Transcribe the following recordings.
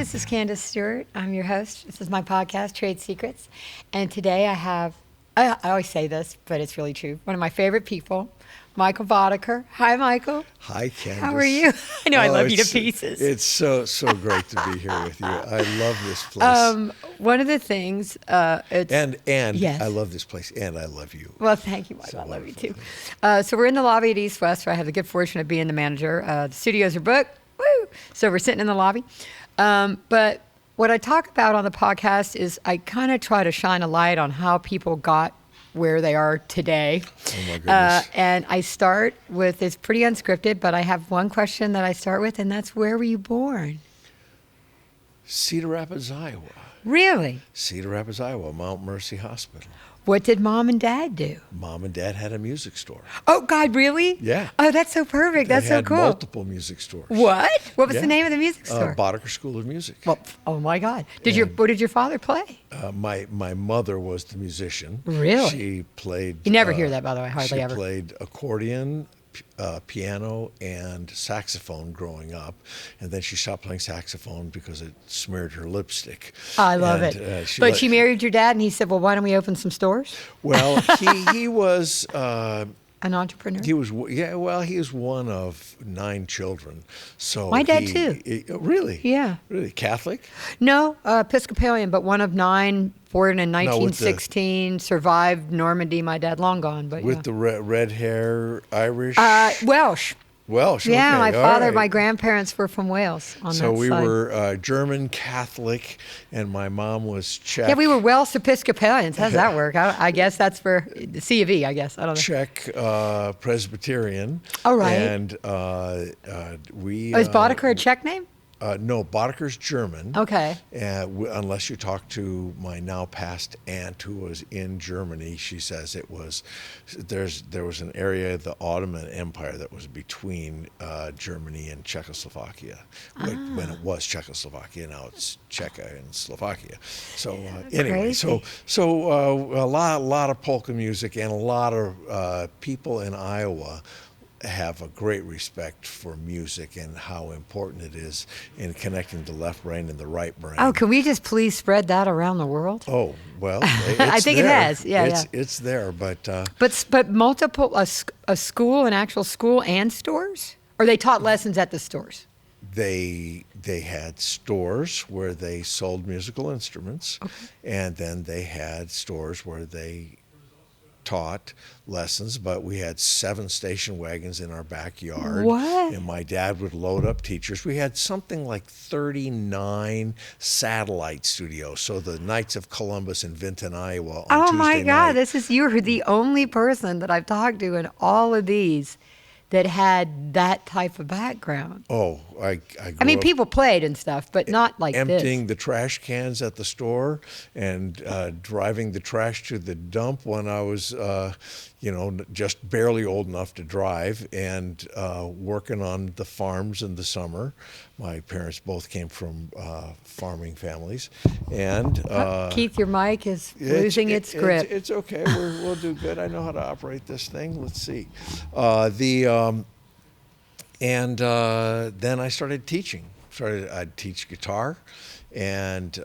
This is Candace Stewart. I'm your host. This is my podcast, Trade Secrets. And today I have, I always say this, but it's really true, one of my favorite people, Michael Boddicker. Hi, Michael. Hi, Candace. How are you? I know I love you to pieces. It's so great to be here with you. I love this place. One of the things, Yes. I love this place, and I love you. Well, thank you, Michael. So I love you too. wonderful. So we're in the lobby at East West, where I have the good fortune of being the manager. The studios are booked. Woo! So we're sitting in the lobby. But what I talk about on the podcast is I kind of try to shine a light on how people got where they are today. Oh my goodness. And I start with, it's pretty unscripted, but I have one question that I start with, and that's, where were you born? Cedar Rapids, Iowa. Really? Cedar Rapids, Iowa, Mount Mercy Hospital. What did Mom and Dad do? Mom and Dad had a music store. Oh, God, really? Yeah. Oh, that's so perfect. That's They so had cool. multiple music stores. What? What was Yeah. the name of the music store? Boddicker School of Music. Well, oh my God! And- What did your father play? My mother was the musician. Really? She played. You never hear that, by the way, hardly she ever. played accordion, piano, and saxophone growing up, and then she stopped playing saxophone because it smeared her lipstick. I love And, it. But she married your dad, and he said, "Well, why don't we open some stores?" Well, he was. An entrepreneur. He was, yeah. Well, he is one of 9 children. So My dad, too. Really? Yeah. Really Catholic? No, Episcopalian, but one of 9, born in No, with 1916, survived Normandy. My dad, long gone, but With the red hair, Irish. Welsh. Welsh. Yeah, okay, my all father, right. my grandparents were from Wales on So that we side. were German Catholic, and my mom was Czech. Yeah, we were Welsh Episcopalians. How does that work? I guess that's for the C of E, I guess. I don't know. Czech Presbyterian. Oh, right. And we. Oh, is Boddicker a Czech name? No, Boddicker's German. Okay. Unless you talk to my now passed aunt who was in Germany, she says it was there was an area of the Ottoman Empire that was between Germany and Czechoslovakia when it was Czechoslovakia. Now it's Czechia and Slovakia. So anyway, Crazy. so a lot of polka music, and a lot of people in Iowa have a great respect for music and how important it is in connecting the left brain and the right brain. Oh, can we just please spread that around the world? Oh, well, I think it there. has. Yeah, It's there, but But multiple, a school, an actual school and stores? Or they taught lessons at the stores? they had stores where they sold musical instruments, and then they had stores where they taught lessons. But we had 7 station wagons in our backyard. What? And my dad would load up teachers. We had something like 39 satellite studios. So the Knights of Columbus in Vinton, Iowa on Oh Tuesday my God, night. you're the only person that I've talked to in all of these that had that type of background. Oh, I grew I mean, up people played and stuff, but not like emptying this. the trash cans at the store and driving the trash to the dump when I was, just barely old enough to drive, and working on the farms in the summer. My parents both came from farming families, and Keith, your mic is losing its grip. It's okay. We'll do good. I know how to operate this thing. Let's see. Then I started teaching. I'd teach guitar, and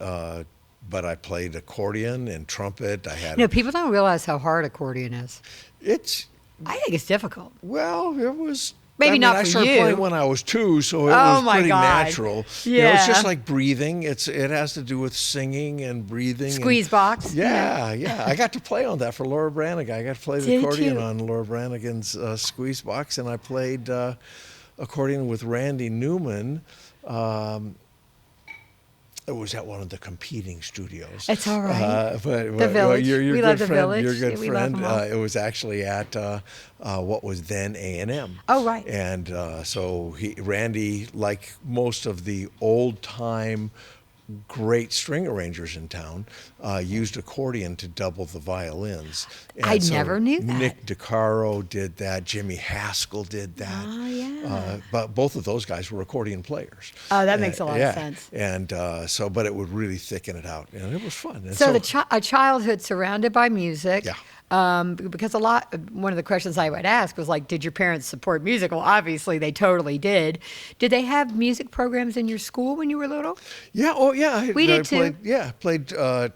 but I played accordion and trumpet. I had People don't realize how hard accordion is. I think it's difficult. It was. Maybe not I for started you. playing when I was 2, so it Oh, was my pretty God. natural. Yeah. It's just like breathing. It has to do with singing and breathing. Squeeze box. Yeah. I got to play on that for Laura Branigan. I got to play the Did accordion you? on Laura Branigan's squeeze box, and I played accordion with Randy Newman. It was at one of the competing studios. It's all right. But The Village. Your We good love the friend, Village. Your good Yeah, we love friend. them all. It was actually at what was then A&M. Oh, right. And so Randy, like most of the old time great string arrangers in town, used accordion to double the violins. And I never knew that. Nick DeCaro did that. Jimmy Haskell did that. Oh, yeah. But both of those guys were accordion players. Oh, that makes a lot of sense. And but it would really thicken it out, and it was fun. And So a childhood surrounded by music. Yeah. Because one of the questions I would ask was like, did your parents support music? Well, obviously they totally did. Did they have music programs in your school when you were little? Yeah. Oh, yeah. We did too. Played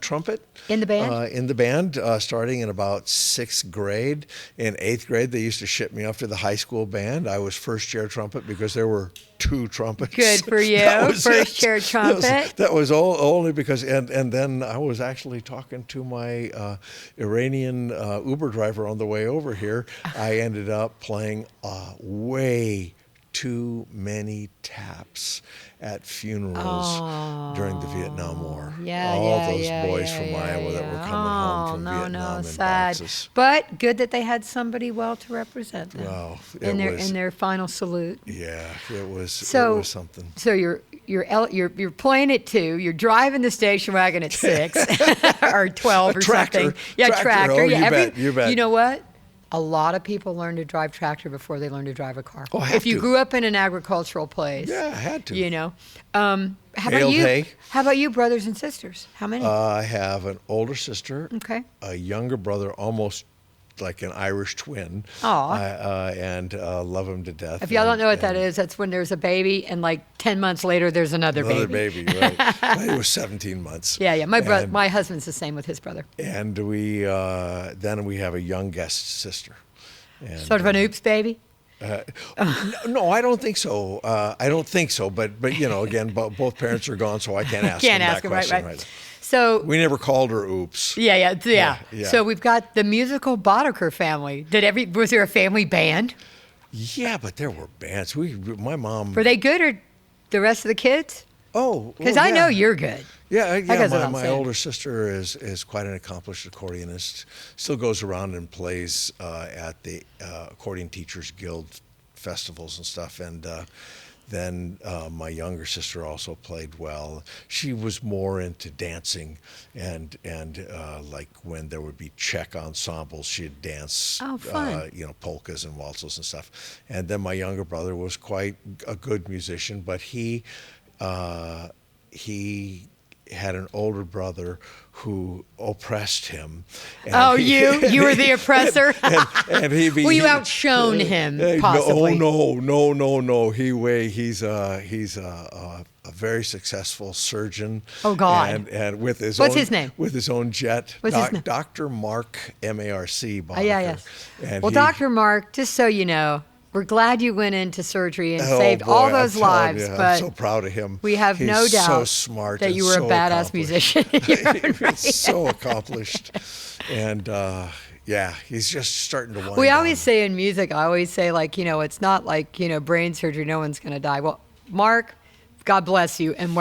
trumpet In the band? In the band, starting in about sixth grade. In eighth grade, they used to ship me off to the high school band. I was first chair trumpet because there were 2 trumpets. Good for you. First chair trumpet. That was only because, and then I was actually talking to my Iranian Uber driver on the way over here. I ended up playing way too many taps at funerals during the Vietnam War. All those boys from Iowa that were coming home from Vietnam in sad. boxes. But good that they had somebody well to represent them. Well, in their final salute. Yeah, it was something. So you're playing at 2. You're driving the station wagon at 6 or 12 or tractor. something. Yeah, tractor. Oh, yeah, you bet. You know what? A lot of people learn to drive tractor before they learn to drive a car. Oh, have if you to. grew up in an agricultural place. Yeah, I had to. You know. How about you? Hay. How about you, brothers and sisters? How many? I have an older sister. Okay. A younger brother, almost like an Irish twin. Aw. And love him to death. If y'all don't know what that is, that's when there's a baby and like 10 months later there's another baby. Right. He was 17 months. Yeah. My husband's the same with his brother. And we then we have a young guest sister. And, Sort of an oops baby? No, I don't think so. But you know, again, both parents are gone, so I can't ask them that question. Right. So we never called her oops. Yeah. So we've got the musical Boddicker family. Was there a family band? Yeah, but there were bands. My mom. Were they good, or the rest of the kids? Oh, because I know you're good. Yeah. My older sister is quite an accomplished accordionist. Still goes around and plays at the Accordion Teachers Guild festivals and stuff. And then my younger sister also played well. She was more into dancing, and like when there would be Czech ensembles, she'd dance. Oh, fun. Polkas and waltzes and stuff. And then my younger brother was quite a good musician, but he had an older brother who oppressed him. And you were the oppressor? and you outshone him, possibly? No. He's a very successful surgeon. Oh, God. And with his What's his name? With his own jet. What's his name? Dr. Mark, Marc, Boddicker. Yeah. And Dr. Mark, just so you know, we're glad you went into surgery and saved all those lives. But I'm so proud of him. We have no doubt so smart that you were a badass musician. He's so accomplished. And he's just starting to wind We down. always say in music, it's not like, brain surgery, no one's going to die. Well, Mark, God bless you, and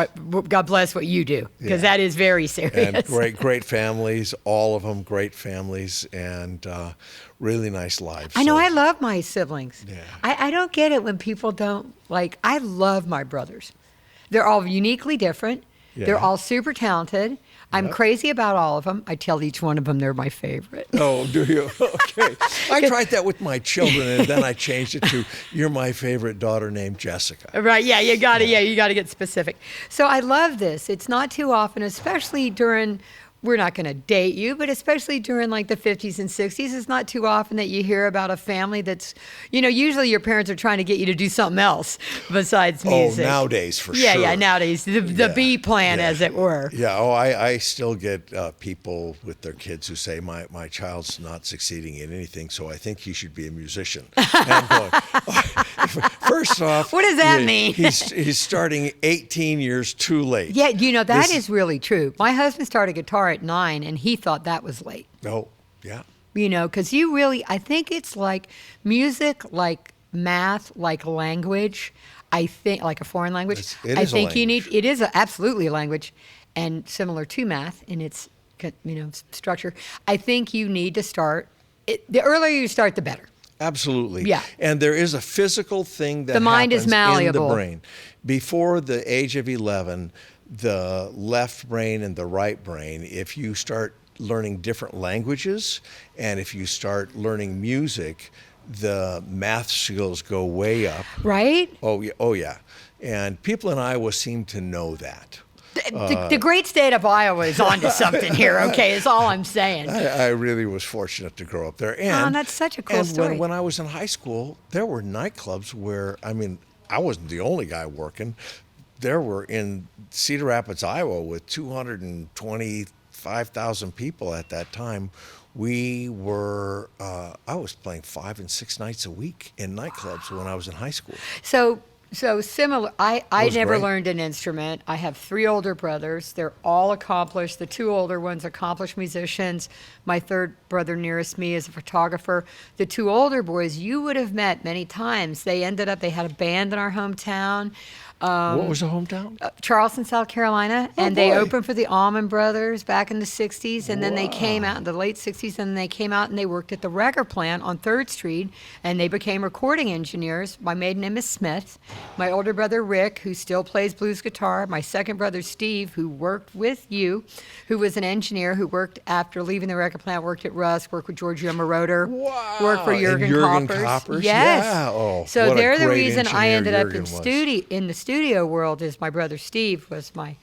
God bless what you do, because that is very serious. And great families, all of them great families, and really nice lives. I know. I love my siblings. Yeah. I don't get it when people don't like. I love my brothers. They're all uniquely different. Yeah. They're all super talented. I'm crazy about all of them. I tell each one of them they're my favorite. Oh, do you? Okay. I tried that with my children, and then I changed it to, you're my favorite daughter named Jessica. Right, you got to get specific. So I love this. It's not too often, especially during, we're not going to date you, but especially during like the 50s and 60s, it's not too often that you hear about a family that's, usually your parents are trying to get you to do something else besides music. Oh, nowadays for sure. Yeah, nowadays, the B plan, as it were. Yeah, I still get people with their kids who say, my child's not succeeding in anything, so I think he should be a musician. And I'm going, first off, what does that mean? He's starting 18 years too late. Yeah, that is really true. My husband started guitar at 9, and he thought that was late. Oh, yeah. Because I think it's like music, like math, like language. I think like a foreign language. It is absolutely a language, and similar to math in its structure. I think you need to start. The earlier you start, the better. Absolutely. Yeah. And there is a physical thing that the mind is malleable in the brain. Before the age of 11, the left brain and the right brain, if you start learning different languages and if you start learning music, the math skills go way up. Right? Oh yeah. And people in Iowa seem to know that. The great state of Iowa is onto something here, okay, is all I'm saying. I really was fortunate to grow up there. And, that's such a cool story. When I was in high school, there were nightclubs where, I mean, I wasn't the only guy working. There were in Cedar Rapids, Iowa, with 225,000 people at that time. We were, I was playing 5 and 6 nights a week in nightclubs when I was in high school. So similar, I never great. learned an instrument. I have 3 older brothers. They're all accomplished. The 2 older ones, accomplished musicians. My 3rd brother nearest me is a photographer. The 2 older boys, you would have met many times. They had a band in our hometown. What was the hometown? Charleston, South Carolina, and boy. they opened for the Allman Brothers back in the 60s, and then they came out in the late 60s, and they came out and they worked at the record plant on 3rd Street, and they became recording engineers. My maiden name is Smith. My older brother, Rick, who still plays blues guitar. My second brother, Steve, who worked with you, who was an engineer, who worked after leaving the record plant, worked at Rusk, worked with Giorgio Moroder, Wow. worked for And Jürgen Jürgen Koppers. Koppers? Yes. Yeah. Oh, So what a they're the great reason I engineer ended up Jürgen was. in the studio world. Is my brother Steve was my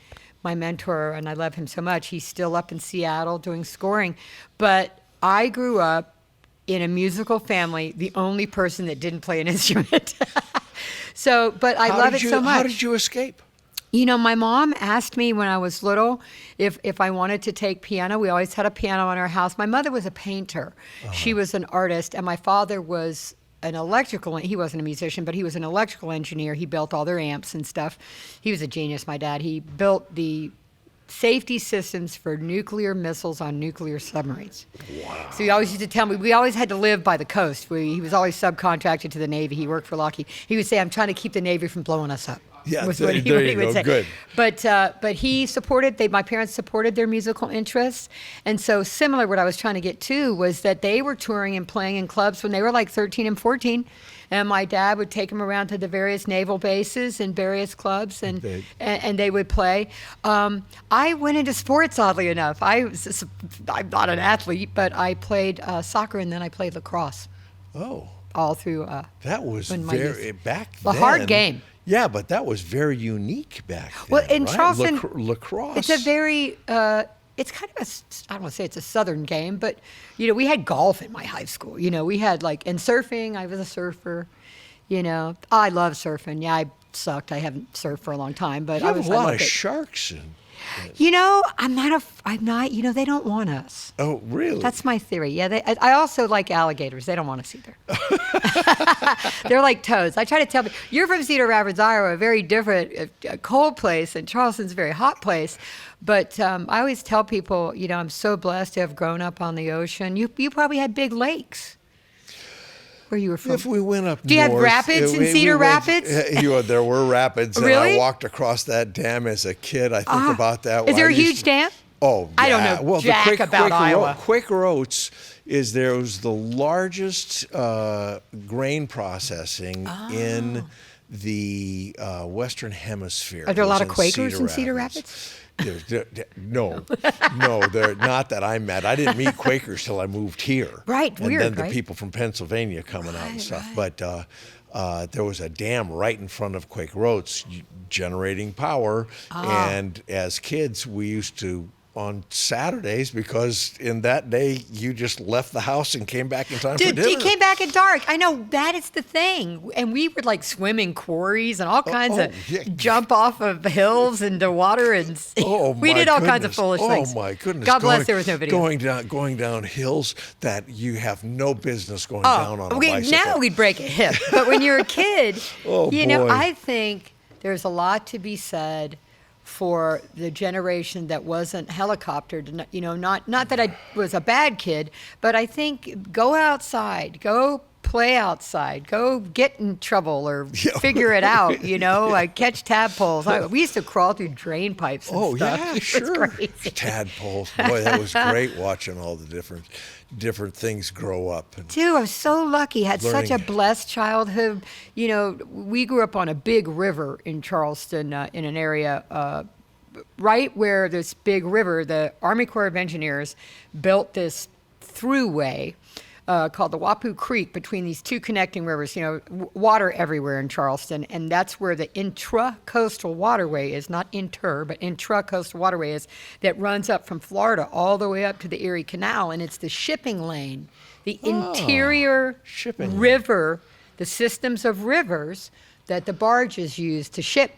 mentor, and I love him so much. He's still up in Seattle doing scoring. But I grew up in a musical family, the only person that didn't play an instrument. But I love it so much. How did you escape? You know, my mom asked me when I was little if I wanted to take piano. We always had a piano in our house. My mother was a painter. She was an artist, and my father was an electrical, he wasn't a musician, but he was an electrical engineer. He built all their amps and stuff. He was a genius, my dad. He built the safety systems for nuclear missiles on nuclear submarines. Wow. So he always used to tell me, we always had to live by the coast. He was always subcontracted to the Navy. He worked for Lockheed. He would say, I'm trying to keep the Navy from blowing us up. Yeah, was there what he you would go. say. Good. But he supported, my parents supported their musical interests. And so similar, what I was trying to get to was that they were touring and playing in clubs when they were like 13 and 14. And my dad would take them around to the various naval bases and various clubs, and they would play. I went into sports, oddly enough. I'm not an athlete, but I played soccer, and then I played lacrosse. Oh. All through that was very back then. A hard game. Yeah, but that was very unique back then. Well, in right? Charleston, lacrosse. it's a very, it's kind of I don't want to say it's a southern game, but, you know, we had golf in my high school. You know, we had and surfing, I was a surfer, you know. I love surfing. Yeah, I sucked. I haven't surfed for a long time, but you have a lot loved of it. sharks in. You know, I'm not, you know, they don't want us. Oh, really? That's my theory. Yeah, I also like alligators. They don't want us either. They're like toads. I try to tell people, you're from Cedar Rapids, Iowa, a very different, cold place, and Charleston's a very hot place. But I always tell people, you know, I'm so blessed to have grown up on the ocean. You probably had big lakes. Where you were from? If we went up Do you north, have rapids in Cedar Rapids? There were rapids. And Really? I walked across that dam as a kid. I think about that. Is there a I used huge to- dam? Oh, yeah. I don't know Well, jack about Iowa. Quaker Oats was the largest grain processing in the Western Hemisphere. Are there a It lot was of Quakers in Cedar Rapids. No, they're not that I met. I didn't meet Quakers till I moved here. Right, and weird, then the right? people from Pennsylvania coming out and stuff. Right. But there was a dam right in front of Quaker Oats generating power. And as kids, we used to, on Saturdays, because in that day you just left the house and came back in time for Dude, dinner. you came back at dark. I know, that is the thing. And we would like swim in quarries and all kinds of yeah. jump off of hills into water, and we did all kinds of foolish things. Oh my goodness! God bless there was no video. Going down hills that you have no business going down on a bicycle. Now we'd break a hip. But when you're a kid, Oh, you know, boy. I think there's a lot to be said for the generation that wasn't helicoptered. You know, not that I was a bad kid, but I think go outside, go play outside, go get in trouble or figure it out, you know, like catch tadpoles. We used to crawl through drain pipes and stuff. Yeah, It was sure. crazy. Tadpoles. Boy, that was great watching all the different things grow up. And Dude, I was so lucky. Had such a Learning. blessed childhood. You know, we grew up on a big river in Charleston, in an area right where this big river, the Army Corps of Engineers built this throughway called the Wapoo Creek between these two connecting rivers. Water everywhere in Charleston, and that's where the intra-coastal waterway is, not inter, but intra-coastal waterway is, that runs up from Florida all the way up to the Erie Canal, and it's the shipping lane, the interior shipping river, the systems of rivers that the barges use to ship.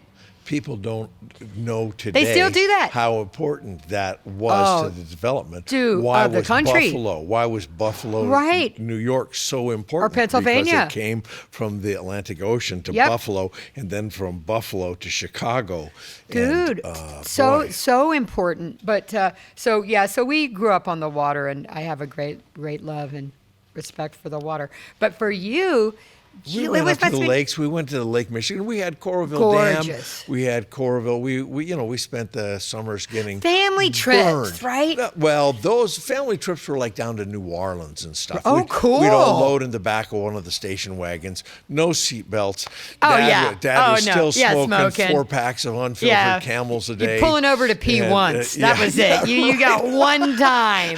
People don't know today. They still do that. How important that was to the development. Of the country. Why was Buffalo, right. New York, so important? Or Pennsylvania. Because it came from the Atlantic Ocean to Buffalo, and then from Buffalo to Chicago. Dude, so important. But so we grew up on the water, and I have a great love and respect for the water. But for you. We went up to the lakes. We went to the Lake Michigan. We had Coralville Dam. We had Coralville. We spent the summers getting family trips, right? Well, those family trips were like down to New Orleans and stuff. Cool. We'd all load in the back of one of the station wagons. No seat belts. Dad was still smoking 4 packs of unfiltered Camels a day. You're pulling over to pee once. That was it. You got one time.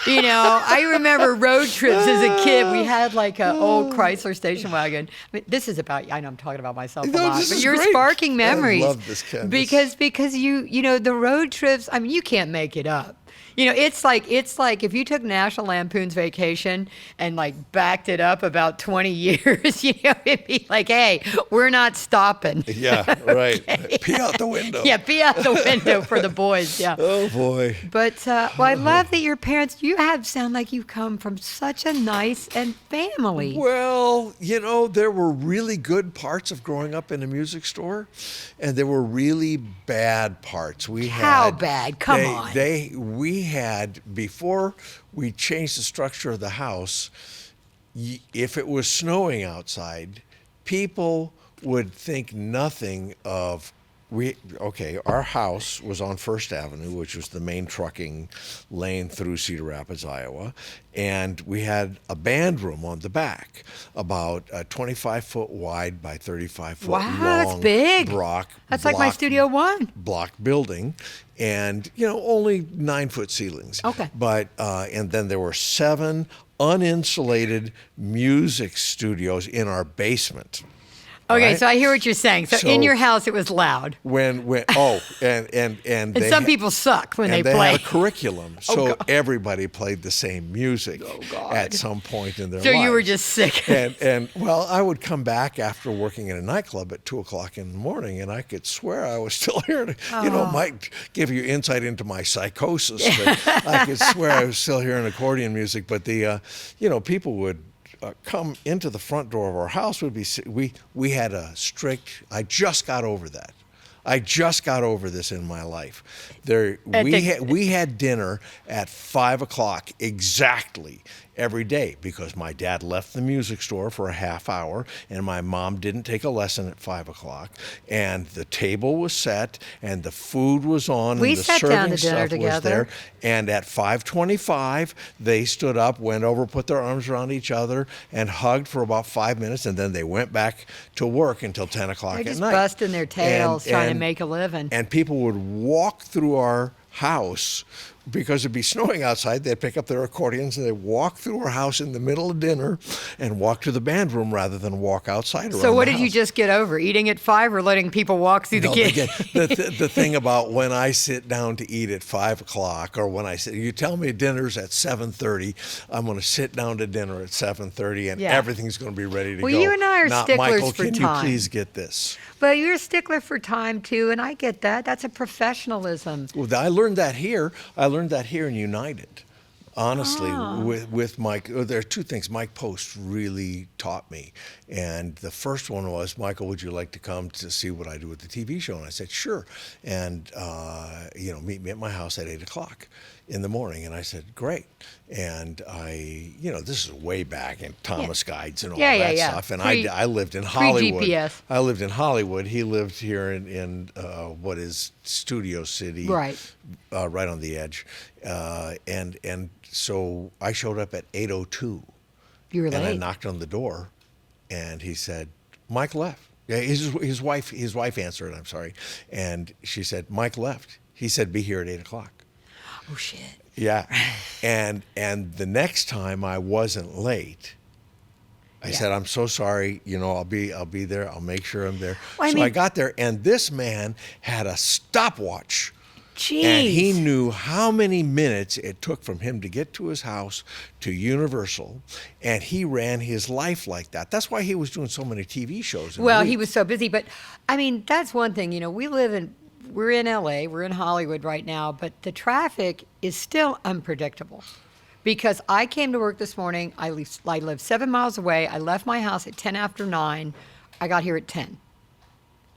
I remember road trips as a kid. We had like an old Chrysler station wagon. I mean, this is about, I know I'm talking about myself a lot, but you're sparking memories. I love this, Candace. Because the road trips, I mean, you can't make it up. It's like if you took National Lampoon's Vacation and like backed it up about 20 years, it'd be like, hey, we're not stopping. Yeah, right. Okay. Pee out the window. Yeah, pee out the window for the boys. Yeah. Oh boy. But I love that your parents. Sound like you come from such a nice family. Well, there were really good parts of growing up in a music store, and there were really bad parts. How bad? Come on. We had, before we changed the structure of the house, if it was snowing outside, people would think nothing of, our house was on First Avenue, which was the main trucking lane through Cedar Rapids, Iowa, and we had a band room on the back, about 25 foot wide by 35 foot long. Wow, that's big. That's like my Studio One. Block building, and only 9-foot ceilings. Okay. But and then there were 7 uninsulated music studios in our basement. Okay, right? So I hear what you're saying. So in your house, it was loud. And some people suck when they play. They had a curriculum, so everybody played the same music at some point in their lives. So you were just sick. And I would come back after working in a nightclub at 2:00 in the morning, and I could swear I was still hearing. Might give you insight into my psychosis, but I could swear I was still hearing accordion music. But people would. Come into the front door of our house we had a strict. I just got over that. I just got over this in my life. We had dinner at 5:00 exactly every day because my dad left the music store for a half hour and my mom didn't take a lesson at 5:00, and the table was set and the food was on and the serving stuff was there. And at 5:25 they stood up, went over, put their arms around each other and hugged for about 5 minutes, and then they went back to work until 10:00 at night. They're just busting their tails trying to make a living. And people would walk through our house because it'd be snowing outside. They'd pick up their accordions and they'd walk through our house in the middle of dinner and walk to the band room rather than walk outside. So what did you just get over? Eating at 5 or letting people walk through the gate? The thing about when I sit down to eat at 5:00, or when you tell me dinner's at 7:30, I'm going to sit down to dinner at 7:30 and everything's going to be ready to go. Well, you and I are sticklers Michael, for time. can you please get this? But you're a stickler for time too, and I get that. That's a professionalism. Well, I learned that here. I learned that here in United. Honestly, with Mike, there are 2 things Mike Post really taught me. And the first one was, Michael, would you like to come to see what I do with the TV show? And I said, sure. And, meet me at my house at 8:00 in the morning. And I said, great. And this is way back in Thomas Guides and all that stuff. And I lived in Hollywood. Pre-GPS. I lived in Hollywood. He lived here in what is Studio City. Right. Right on the edge. And so I showed up at 8:02. You were late. And I knocked on the door, and he said, Mike left. Yeah, his wife answered, I'm sorry. And she said, Mike left. He said, be here at 8:00. Oh, shit. Yeah. And the next time I wasn't late, I said, I'm so sorry, I'll be there. I'll make sure I'm there. Well, I got there, and this man had a stopwatch. Jeez. And he knew how many minutes it took from him to get to his house to Universal, and he ran his life like that. That's why he was doing so many TV shows. Well, he was so busy, but I mean, that's one thing. We're in LA, we're in Hollywood right now, but the traffic is still unpredictable. Because I came to work this morning, I live 7 miles away. I left my house at 10 after 9. I got here at 10.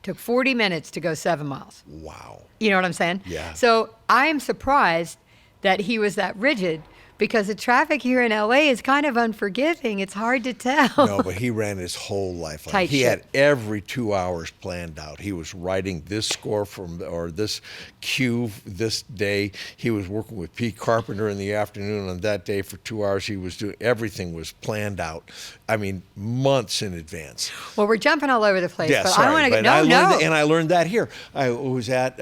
Took 40 minutes to go 7 miles. Wow. You know what I'm saying? Yeah. So I'm surprised that he was that rigid, because the traffic here in LA is kind of unforgiving. It's hard to tell. No, but he ran his whole life. Tight He ship. had every 2 hours planned out. He was writing this score or this cue this day. He was working with Pete Carpenter in the afternoon on that day for 2 hours. He was doing, everything was planned out. I mean, months in advance. Well, we're jumping all over the place, Yeah, but sorry, I want to but get I learned that here. I was at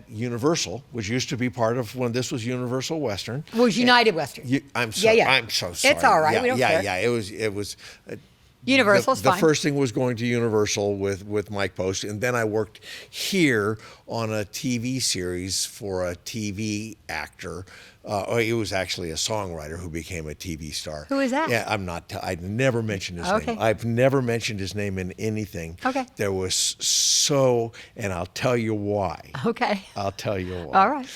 Universal, which used to be part of when this was Universal Western. Well, it was United Western. I'm sorry. Yeah. I'm so sorry. It's all right. Yeah, We don't care. Yeah. It was. Universal's the fine. first thing was going to Universal with Mike Post, and then I worked here on a TV series for a TV actor. He was actually a songwriter who became a TV star. Who is that? Yeah, I never mentioned his name. I've never mentioned his name in anything. Okay. There was and I'll tell you why. Okay. I'll tell you why. All right.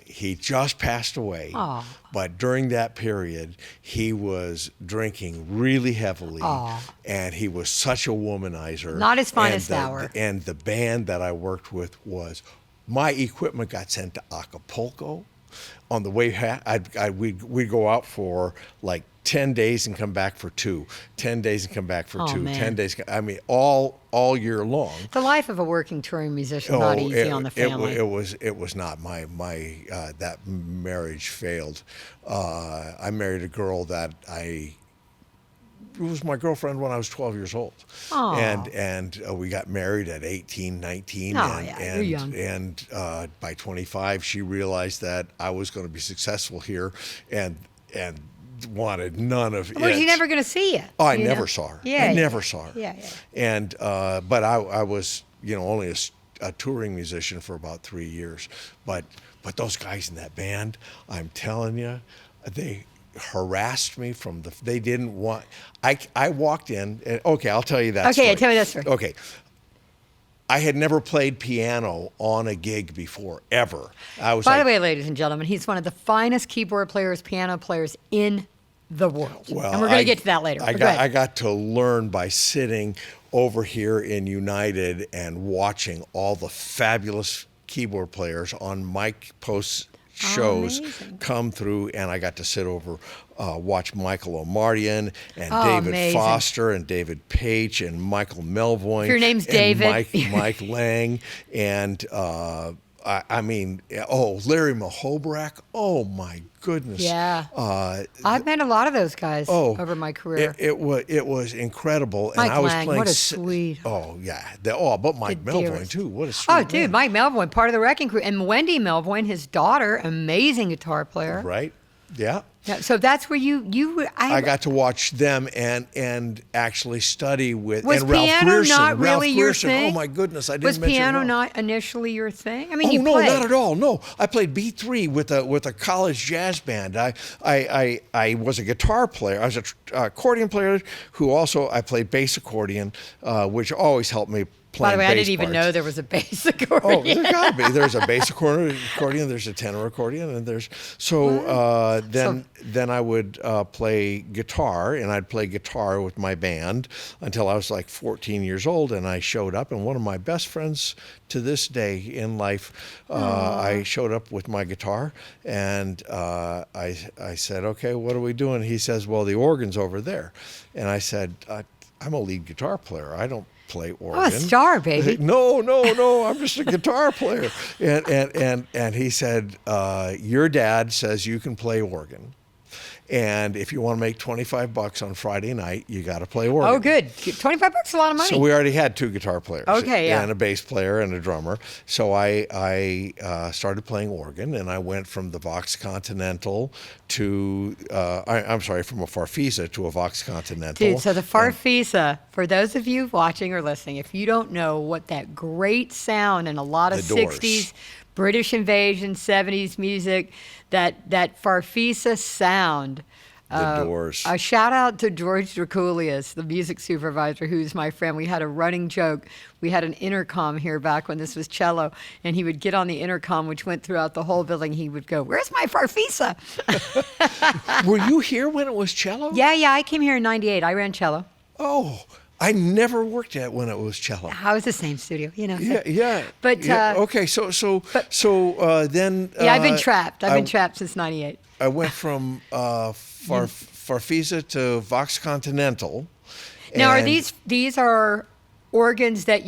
He just passed away. Aw. But during that period, he was drinking really heavily. Aw. And he was such a womanizer. Not his finest hour. And the band that I worked with my equipment got sent to Acapulco. On the way, we'd go out for like 10 days and come back for 2. 10 days and come back for 2. Man. 10 days. I mean, all year long. The life of a working touring musician is not easy on the family. It was not. My that marriage failed. I married a girl that was my girlfriend when I was 12 years old. Aw. And we got married at 18, 19. Oh, yeah, you're young. And by 25, she realized that I was going to be successful here and wanted none of it. Was she never going to see you? Oh, I never saw her. Yeah, I never saw her. Yeah. And but I was only a touring musician for about 3 years. But those guys in that band, I'm telling you, they harassed me they didn't want. I walked in. And, okay, I'll tell you that. Okay, story. tell me that story. Okay. I had never played piano on a gig before, ever. I was. By the way, ladies and gentlemen, he's one of the finest keyboard players, piano players in the world. Well, and we're going to get to that later. I got to learn by sitting over here in United and watching all the fabulous keyboard players on Mike Post's shows come through, and I got to sit over, watch Michael Omartian and David Foster and David Page and Michael Melvoin. If your name's and David. Mike Lang and Larry Mahobrak. Oh my goodness. Yeah. I've met a lot of those guys over my career. It was incredible. Mike and I was Lang, playing what a sweet. Oh yeah. But Mike Melvoin too. What a sweet. Oh, dude, Mike Melvoin, part of the Wrecking Crew, and Wendy Melvoin, his daughter, amazing guitar player. Right. Yeah. Yeah, so that's where I got to watch them and actually study with Was and Ralph piano Grierson. not really Ralph your Grierson. thing? Oh my goodness, I didn't Was mention piano Ralph. not initially your thing? I mean, you no, played. not at all. No, I played B3 with a college jazz band. I was a guitar player. I was an accordion player who also I played bass accordion, which always helped me. By the way, I didn't even parts. know there was a bass accordion. Oh, there's got to be. There's a bass accordion, there's a tenor accordion, and there's then I would play guitar, and I'd play guitar with my band until I was like 14 years old, and I showed up, and one of my best friends to this day in life, I showed up with my guitar, and I said, okay, what are we doing? He says, well, the organ's over there, and I said, I'm a lead guitar player. I don't play organ. Oh, a star, baby. No, I'm just a guitar player. And he said, your dad says you can play organ. And if you want to make $25 on Friday night, you got to play organ. Oh, good. $25 is a lot of money. So we already had 2 guitar players. Okay, yeah. And a bass player and a drummer. So I started playing organ, and I went from the Vox Continental to, from a Farfisa to a Vox Continental. Dude, so the Farfisa, for those of you watching or listening, if you don't know what that great sound and a lot of The Doors. 60s British invasion, 70s music, that Farfisa sound. The Doors. A shout out to George Draculius, the music supervisor, who's my friend. We had a running joke. We had an intercom here back when this was cello, and he would get on the intercom, which went throughout the whole building. He would go, "Where's my Farfisa?" Were you here when it was cello? Yeah, I came here in '98. I ran cello. Oh, I never worked at when it was cello. I was the same studio, Yeah. But okay, then. Yeah, I've been trapped. I've been trapped since '98. I went from Farfisa to Vox Continental. Now, are and- these are organs that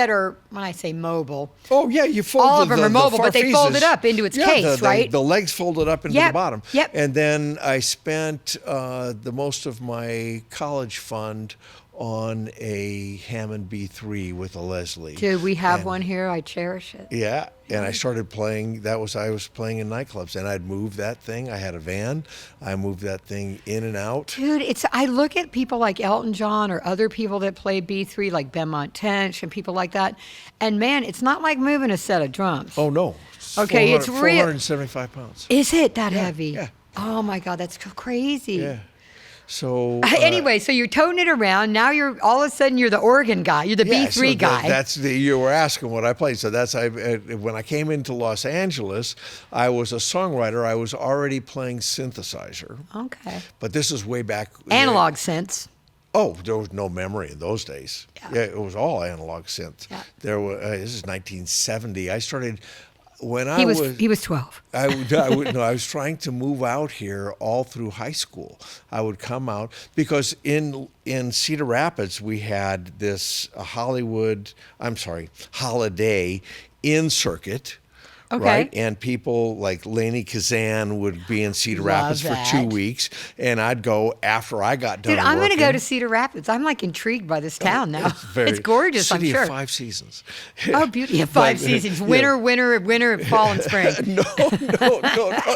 are, when I say mobile, Oh yeah, you fold all of them the are mobile, but they fold Farfisas. it up into its case, right? The legs folded up into Yep, the bottom. yep. And then I spent the most of my college fund on a Hammond B3 with a Leslie. dude, we have And- one here. I cherish it. Yeah, and I started playing. I was playing in nightclubs, and I'd move that thing. I had a van. I moved that thing in and out. Dude, I look at people like Elton John or other people that play B3, like Benmont Tench and people like that, and man, it's not like moving a set of drums. Oh no. Okay, it's real. 475 pounds. Is it that heavy? yeah. Oh my God, that's crazy. Yeah. So Anyway, so you're toting it around. Now you're all of a sudden you're the organ guy. You're the yeah, B3 so guy. you were asking what I played. So when I came into Los Angeles, I was a songwriter. I was already playing synthesizer. Okay. But this is way back. Analog synths. Oh, there was no memory in those days. Yeah. It was all analog synth. Yeah. This is 1970. I started when He was 12. I was trying to move out here all through high school. I would come out because in Cedar Rapids we had this Holiday in circuit. Okay. Right? And people like Lainey Kazan would be in Cedar Rapids that. for 2 weeks, and I'd go after I got done. Dude, I'm going to go working. to Cedar Rapids. I'm like intrigued by this town now. It's, It's gorgeous, I'm city sure. of 5 seasons. Oh, beauty. Yeah, 5 seasons. Winter, fall, and spring. No,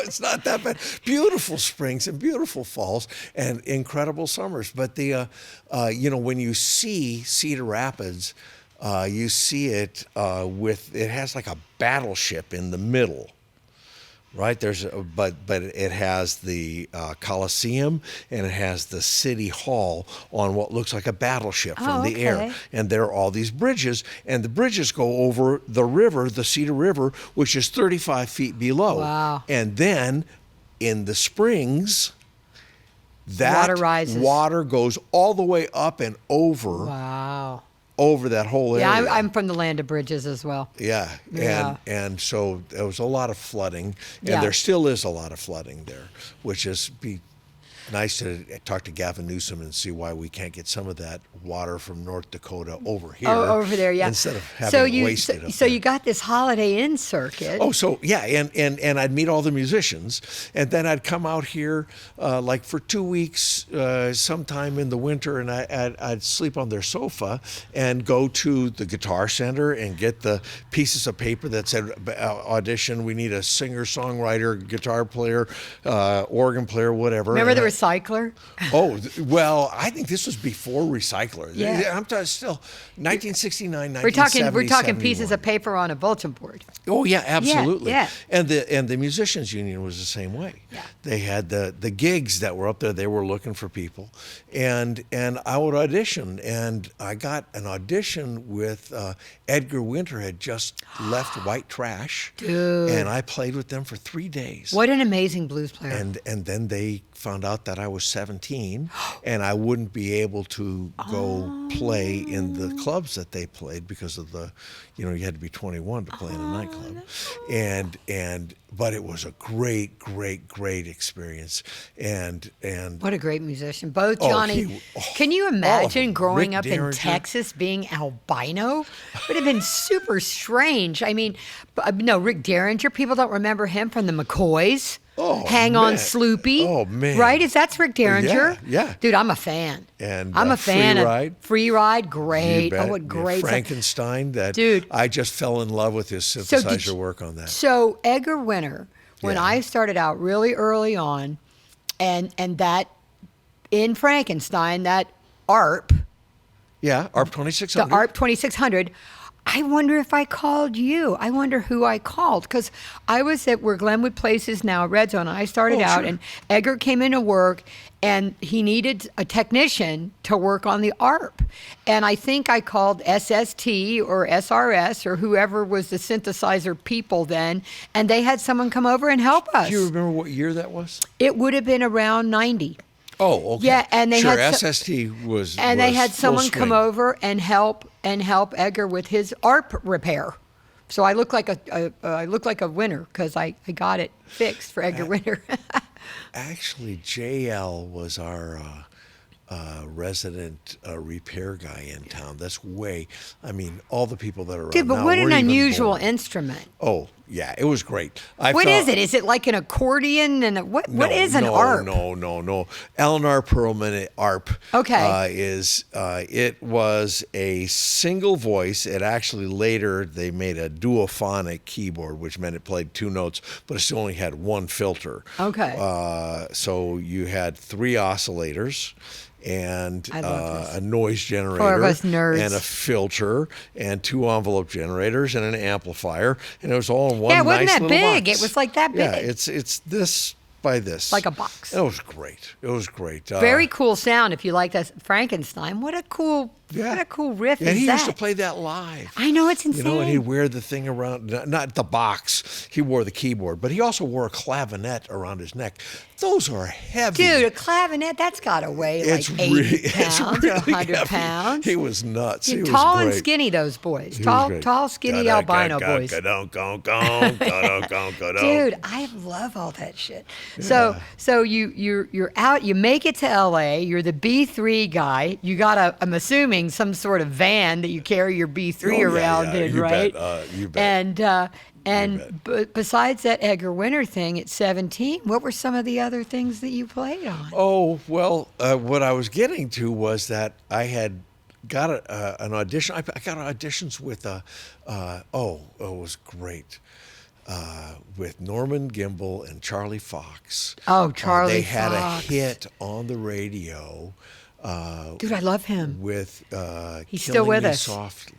it's not that bad. Beautiful springs and beautiful falls and incredible summers. But when you see Cedar Rapids, you see it it has like a battleship in the middle. Right, but it has the Coliseum and it has the City Hall on what looks like a battleship from the air, and there are all these bridges, and the bridges go over the river, the Cedar River, which is 35 feet below. Wow! And then in the springs, that water rises. Water goes all the way up and over. Wow! Over that whole area. Yeah, I'm from the land of bridges as well. Yeah, and so there was a lot of flooding, and there still is a lot of flooding there, which is nice to talk to Gavin Newsom and see why we can't get some of that water from North Dakota over here. Oh, over there, yeah. Instead of having it wasted up there. You got this Holiday Inn circuit. Oh, so yeah, and I'd meet all the musicians, and then I'd come out here like for 2 weeks, sometime in the winter, and I'd sleep on their sofa and go to the Guitar Center and get the pieces of paper that said audition. We need a singer, songwriter, guitar player, organ player, whatever. Remember the recycler? Oh, well, I think this was before recycler. Yeah. I'm talking still 1969, We're 1970, talking pieces of paper on a bulletin board. Oh yeah, absolutely. Yeah. And the musicians union was the same way. Yeah. They had the gigs that were up there. They were looking for people, and I would audition, and I got an audition with Edgar Winter had just left White Trash, Dude. and I played with them for 3 days. What an amazing blues player. And then they found out that I was 17 and I wouldn't be able to go play in the clubs that they played because of you had to be 21 to play in a nightclub. But it was a great experience. And what a great musician. Both Johnny. Can you imagine growing up in Texas being albino? Would have been super strange. I mean, no, Rick Derringer, people don't remember him from the McCoys. Oh, Hang On man. Sloopy. Oh, man. Right? That's Rick Derringer. Yeah. Dude, I'm a fan. And I'm a fan Free of Ride. Free Ride. You Great. bet. Oh, what great. Frankenstein. That Dude. I just fell in love with his synthesizer work on that. So Edgar Winter, when Yeah. I started out really early on, and that in Frankenstein, that ARP, Yeah, ARP the 2600. ARP 2600, I wonder if I called you. I wonder who I called, because I was at where Glenwood Place is now, Red Zone. I started out, sure. and Edgar came into work, and he needed a technician to work on the ARP. And I think I called SST or SRS or whoever was the synthesizer people then, and they had someone come over and help us. Do you remember what year that was? It would have been around 90. Oh, okay. Yeah, and they sure, had SST was. And they was had full someone come swing. over and help Edgar with his ARP repair. So I look like a winner because I got it fixed for Edgar Winter. Actually, JL was our resident repair guy in town. That's I mean, all the people that are around Dude, but now what an weren't even unusual born. instrument. Oh, yeah, it was great. What is it? Is it like an accordion? And what is an ARP? No. Eleanor Perlman ARP. Okay. It was a single voice. It actually later they made a duophonic keyboard, which meant it played two notes, but it still only had one filter. Okay. So you had three oscillators and I love this. a noise generator For us nerds. and a filter and two envelope generators and an amplifier, and it was all in one Yeah, it wasn't nice that little big. box. It was like that Yeah, big. it's this by this. Like a box. It was great. It was great. Very cool sound if you like that Frankenstein. What a cool riff And is he that? used to play that live. I know, it's insane. You know, and he'd wear the thing around, not the box. He wore the keyboard, but he also wore a clavinet around his neck. Those are heavy. Dude, a clavinet, that's got to weigh like 80 pounds or 100 heavy. pounds. He was nuts. He was tall and great. skinny, those boys. He was great. Tall, skinny albino boys. Dude, Dude, I love all that shit. So you're out. You make it to L.A. You're the B3 guy. You got I'm assuming some sort of van that you carry your B3 around in, you right? Bet. You bet. And besides that Edgar Winter thing at 17, what were some of the other things that you played on? Oh, well, what I was getting to was that I had got an audition. I got auditions with, it was great. With Norman Gimbel and Charlie Fox. Oh, Charlie They had Fox. a hit on the radio. Dude, I love him. With He's Killing still with Me us. Softly.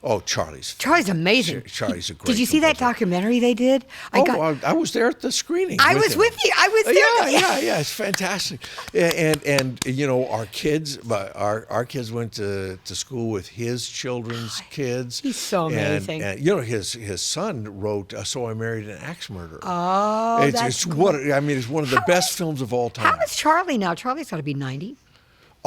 Oh, Charlie's amazing. Charlie's a great Did you see that composer. documentary they did? I was there at the screening. I was him. with you. I was there. Yeah. It's fantastic. And you know, our kids went to school with his children's kids. He's so amazing. And you know, his son wrote "So I Married an Axe Murderer." Oh, it's one of the best films of all time. How is Charlie now? Charlie's got to be 90.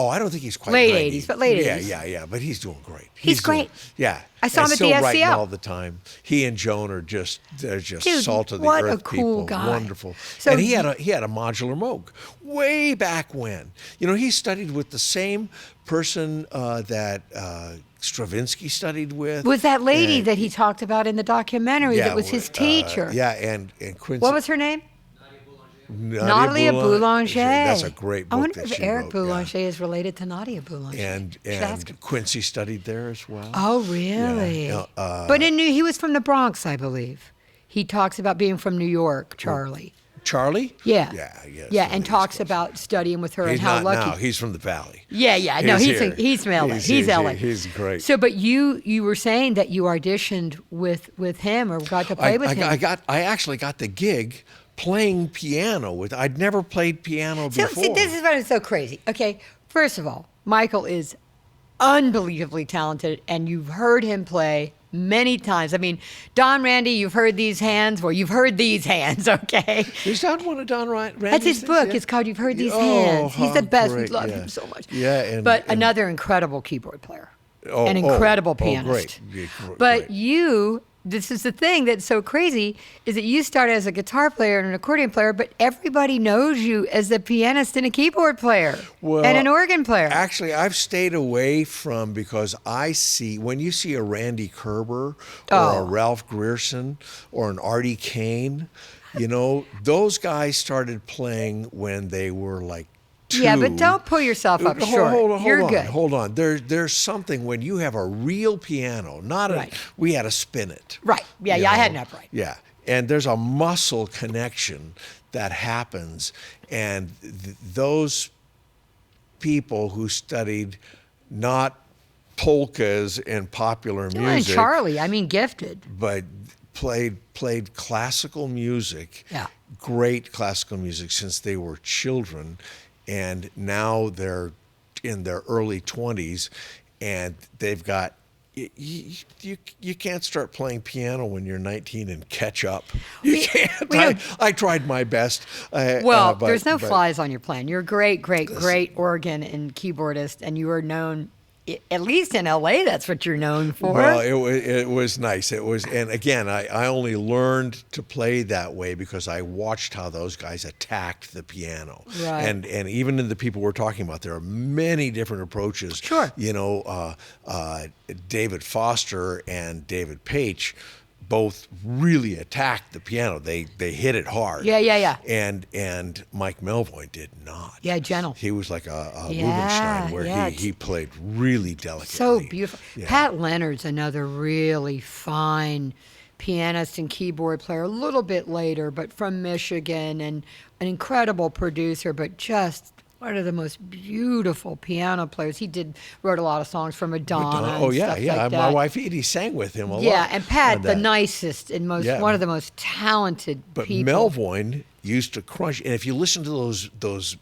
Oh, I don't think he's quite Late 90. 80s, but late 80s. Yeah. But he's doing great. He's great. Yeah. I saw him And at still the writing SCL. all the time. He and Joan are just Dude, salt of the what earth a cool people. guy. Wonderful. So and he had a modular Moog way back when. You know, he studied with the same person that Stravinsky studied with. Was that lady And- that he talked about in the documentary that was his teacher? and Quincy. What was her name? Nadia Boulanger. That's a great I book wonder that if she Eric wrote, Boulanger is related to Nadia Boulanger. And Should ask him. Quincy studied there as well. Oh, really? Yeah. But he was from the Bronx, I believe. He talks about being from New York, Charlie. Charlie? Yeah. Yes, Yeah, from and the talks East Coast. about studying with her He's and how not lucky. now. He's from the Valley. Yeah. No, He's here. he's from LA. He's here. LA. He's great. So, but you were saying that you auditioned with him or got to play with him. I actually got the gig playing piano with. I'd never played piano So, before. see, this is what is so crazy. Okay, first of all, Michael is unbelievably talented, and you've heard him play many times. I mean, Don Randy, you've heard these hands. Well, you've heard these hands, okay? Is that one of Don Randy's That's his things? book. Yeah. It's called You've Heard These Oh, Hands. He's the how best. great, We love yeah. him so much. Yeah, but and- another incredible keyboard player. Oh, An incredible great. pianist. Yeah, But great. this is the thing that's so crazy, is that you started as a guitar player and an accordion player, but everybody knows you as a pianist and a keyboard player and an organ player. Actually, I've stayed away from, because when you see a Randy Kerber or Oh. a Ralph Grierson or an Artie Kane, Those guys started playing when they were like 2. Yeah, but don't pull yourself up short. You're good. Hold on. There's something when you have a real piano, not Right. we had to spin it. Right. Yeah, you I had know? an upright. Yeah, and there's a muscle connection that happens, and those people who studied not polkas and popular And music, Charlie, I mean, gifted. but played classical music, Yeah. great classical music since they were children, and now they're in their early 20s, and they've got. You can't start playing piano when you're 19 and catch up. You can't. I tried my best. Well, there's no flies on your plan. You're a great organ and keyboardist, and you are known, at least in LA, that's what you're known for. Well, it was nice. It was, and again, I only learned to play that way because I watched how those guys attacked the piano. Right. And even in the people we're talking about, there are many different approaches. Sure. David Foster and David Page both really attacked the piano. They hit it hard. Yeah. And Mike Melvoin did not. Yeah, gentle. He was like a Yeah, Rubinstein, where yeah. he played really delicately. So beautiful. Yeah. Pat Leonard's another really fine pianist and keyboard player, a little bit later, but from Michigan, and an incredible producer, but just one of the most beautiful piano players. He wrote a lot of songs for Madonna. Oh, and yeah, stuff yeah. like My that. wife Edie sang with him a lot. Yeah, and Pat, on the that. nicest and one of the most talented But people. Melvoin used to crunch, and if you listen to those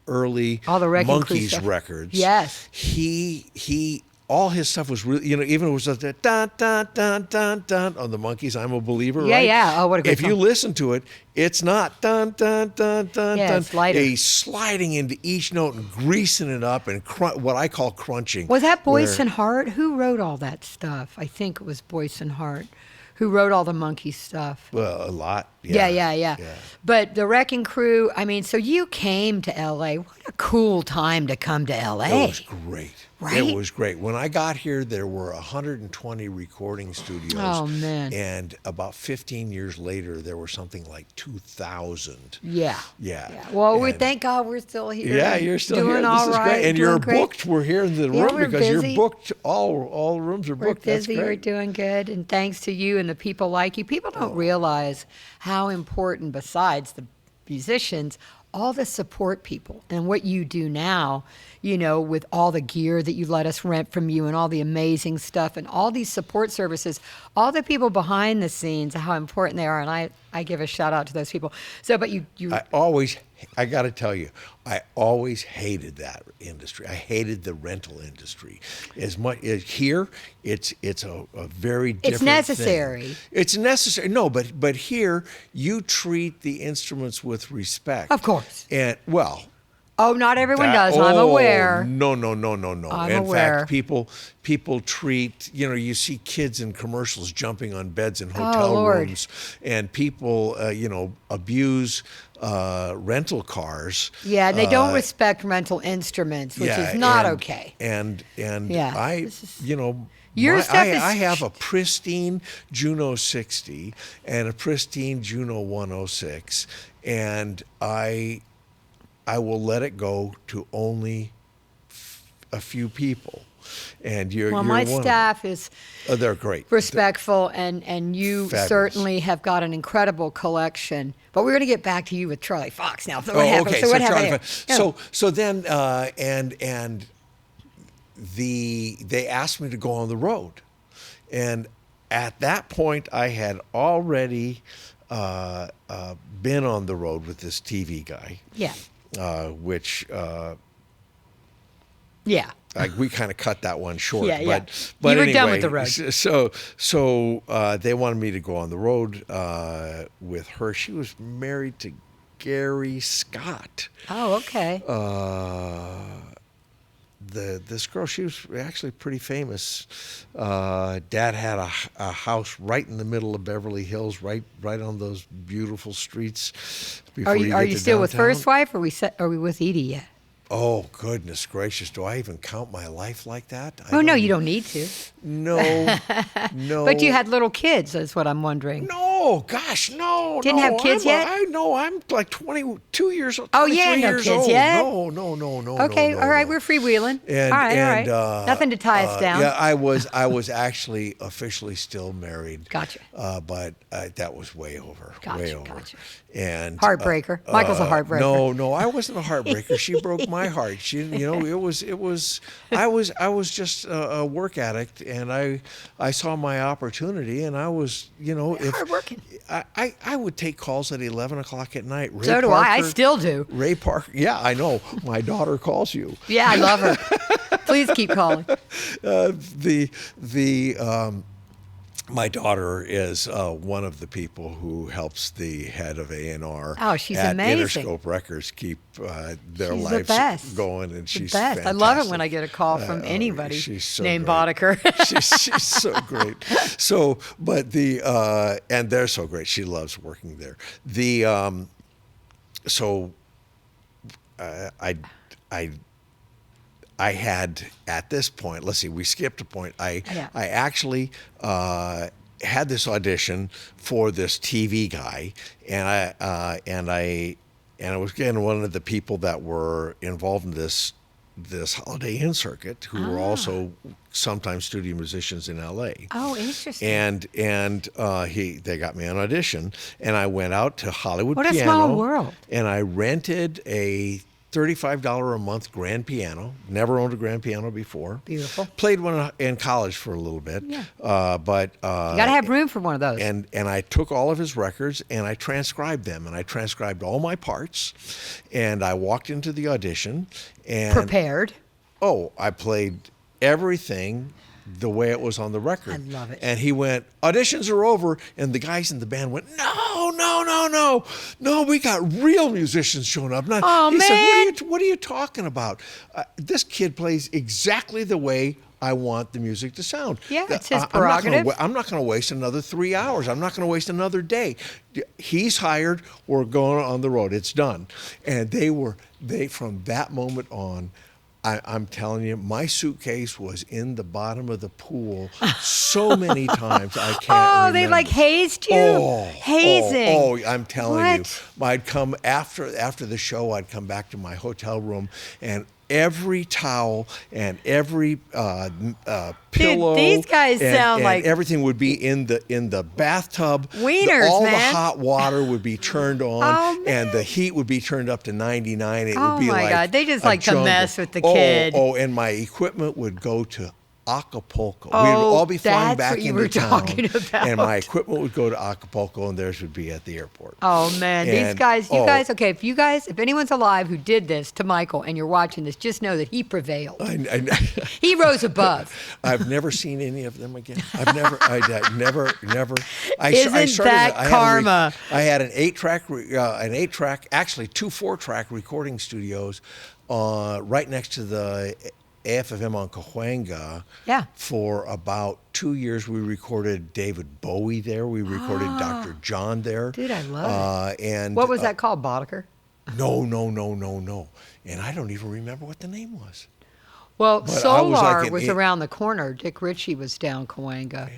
early All the Wrecking Crew Monkees stuff. records, Yes. he all his stuff was really, even it was like that dun dun dun dun dun on the Monkees. I'm a Believer. Yeah, right? yeah. Oh, what a great If you song. listen to it, it's not dun dun dun dun Yeah, dun. it's lighter. He's sliding into each note and greasing it up and what I call crunching. Was that Boyce where- and Hart? Who wrote all that stuff? I think it was Boyce and Hart who wrote all the Monkey stuff. Well, a lot. Yeah. But the Wrecking Crew, I mean, so you came to LA. What a cool time to come to LA. It was great. Right? It was great. When I got here, there were 120 recording studios. Oh, man. And about 15 years later, there were something like 2,000. Yeah. Yeah. Well, we And- thank God we're still here. Yeah, you're still doing here. This all is right, great. And doing you're great. booked. We're here in the Yeah, room we're because busy. you're booked. All rooms are We're booked. That's busy. great. We're doing good. And thanks to you and the people like you. People don't realize how important, besides the musicians, all the support people and what you do now, with all the gear that you let us rent from you and all the amazing stuff and all these support services, all the people behind the scenes, how important they are. And I give a shout out to those people. So, but you I got to tell you, I always hated that industry. I hated the rental industry. As much as here, it's a very different It's necessary. thing. It's necessary. No, but here you treat the instruments with respect. Of course. And well, Oh, not everyone does. I'm aware. No. I'm In aware. fact, people treat, you see kids in commercials jumping on beds in hotel Lord. rooms, and people, abuse rental cars. Yeah, and they don't respect rental instruments, which is not okay. And Yeah, this is- Your stuff is- I have a pristine Juno 60 and a pristine Juno 106, and I will let it go to only a few people. And you're My one of staff is them. They're great. respectful, and you Fabulous. certainly have got an incredible collection. But we're going to get back to you with Charlie Fox now. So Oh, what happened? okay. So what Charlie happened? Fa- So then they asked me to go on the road, and at that point I had already been on the road with this TV guy. Yeah. Which Yeah. we kind of cut that one short. Yeah, yeah. But You were anyway, done with the road. So they wanted me to go on the road with her. She was married to Gary Scott. Oh, okay. This girl, she was actually pretty famous. Dad had a house right in the middle of Beverly Hills, right on those beautiful streets. Before Are you you get to still with downtown. first wife, or are we with Edie yet? Oh, goodness gracious. Do I even count my life like that? Oh, no, you don't need to. No, no. But you had little kids, is what I'm wondering. No, Oh gosh, no. Didn't have kids yet? I'm like 22 years old. Oh, yeah, 23 no years kids old. yet? No. Okay, no, all right, no. we're freewheeling. And, all right. Nothing to tie us down. Yeah, I was actually officially still married. Gotcha. But that was way over. Way over. Gotcha. And Heartbreaker. Michael's a heartbreaker. No, I wasn't a heartbreaker. She broke my heart. I was just a work addict, and I saw my opportunity, and I was, Hardworking. I would take calls at 11 o'clock at night. Ray So do Parker, I. I still do. Ray Parker. Yeah, I know. My daughter calls you. Yeah, I love her. Please keep calling. My daughter is one of the people who helps the head of A&R Oh, she's at amazing. Interscope Records keep their She's the lives best. going, and she's Best. fantastic. I love it when I get a call from anybody she's so named great. Boddicker. she's so great. So, but and they're so great. She loves working there. I had at this point. Let's see, we skipped a point. I actually had this audition for this TV guy, and I was again one of the people that were involved in this Holiday Inn circuit, who were also sometimes studio musicians in L.A. Oh, interesting. And they got me an audition, and I went out to Hollywood What a Piano. small world. And I rented a $35 a month grand piano. Never owned a grand piano before. Beautiful. Played one in college for a little bit. Yeah. But You got to have room for one of those. and I took all of his records and I transcribed them, and I transcribed all my parts, and I walked into the audition and Prepared. I played everything the way it was on the record. I love it. And he went, auditions are over, and the guys in the band went, no, we got real musicians showing up. Oh, he man. said, what are you talking about? This kid plays exactly the way I want the music to sound. Yeah, it's his prerogative. I'm not going to waste another 3 hours. I'm not going to waste another day. He's hired. We're going on the road. It's done. And they from that moment on, I'm telling you, my suitcase was in the bottom of the pool so many times I can't remember. They like hazed you? Hazing. I'm telling What? you. I'd come after the show, I'd come back to my hotel room, and every towel and every pillow. these guys sound and like- everything would be in the bathtub. Wieners, all man. the hot water would be turned on, Oh, and the heat would be turned up to 99. It Oh, would be my like God. They just a like to jungle. mess with the kid. And my equipment would go to Acapulco. Oh, We'd all be flying that's back what you into were town, talking about. and my equipment would go to Acapulco, and theirs would be at the airport. Oh man, these And- guys, okay, if anyone's alive who did this to Michael and you're watching this, just know that he prevailed. He rose above. I've never seen any of them again. I've never. I Isn't started. that karma? I had an 8-track, actually 2 4-track recording studios, right next to the AFFM on Cahuenga. Yeah. For about 2 years, we recorded David Bowie there. We recorded Dr. John there. Dude, I love it. And What was that called, Boddicker? No. And I don't even remember what the name was. Well, But I was Solar like was an eight- around the corner. Dick Ritchie was down Cahuenga.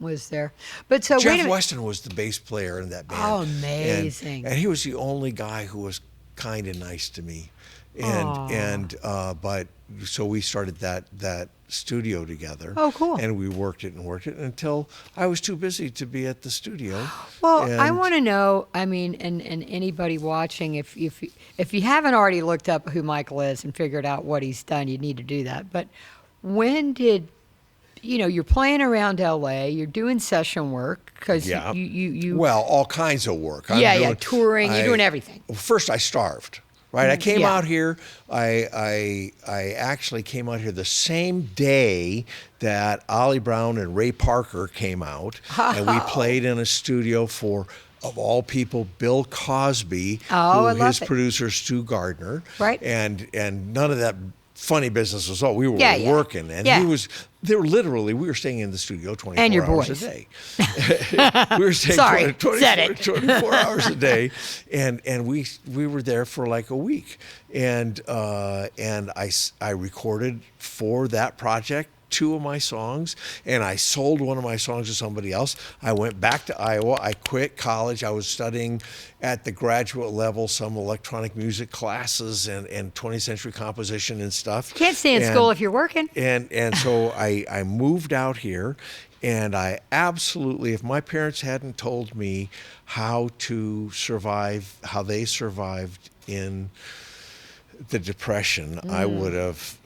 Was there. But so wait a Jeff minute. Weston was the bass player in that band. Oh, amazing. And he was the only guy who was kind of nice to me. But so we started that studio together. Oh, cool. And we worked it until I was too busy to be at the studio. Well, I And- want to know, I mean, and anybody watching, if you haven't already looked up who Michael is and figured out what he's done, you need to do that. But when did, you're playing around LA, you're doing session work because Yeah. you Well, all kinds of work. touring, you're doing everything. First, I starved. Right, I came Yeah. out here. I actually came out here the same day that Ollie Brown and Ray Parker came out, and we played in a studio for, of all people, Bill Cosby, Oh, I love his it. producer Stu Gardner, Right. and none of that funny business was all. We were Yeah, yeah. working, and Yeah. we were staying in the studio 24 And your hours boys. a day. We were staying Sorry, 24, said it. 24 hours a day, and we were there for like a week, and I recorded for that project 2 of my songs, and I sold one of my songs to somebody else. I went back to Iowa. I quit college. I was studying at the graduate level some electronic music classes and 20th century composition and stuff. Can't stay in school if you're working. And so I moved out here, and I absolutely, if my parents hadn't told me how they survived in the Depression, I would have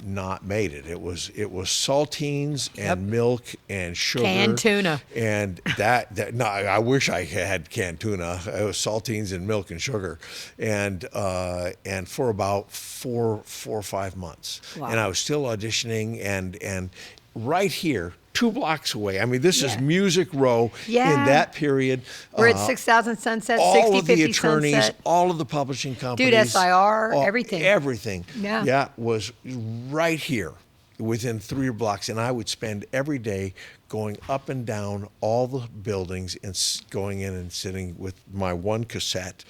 not made it. It was saltines and milk and sugar, Canned tuna, and that. No, I wish I had canned tuna. It was saltines and milk and sugar, and for about four or 5 months, Wow. and I was still auditioning, and right here, 2 blocks away. I mean, this is Yeah. Music Row in that period. We're at 6,000 Sunset, all 60, of the 50 attorneys, Sunset. all of the publishing companies. Dude, SIR, everything. Everything. Yeah. Was right here within 3 blocks. And I would spend every day going up and down all the buildings and going in and sitting with my one cassette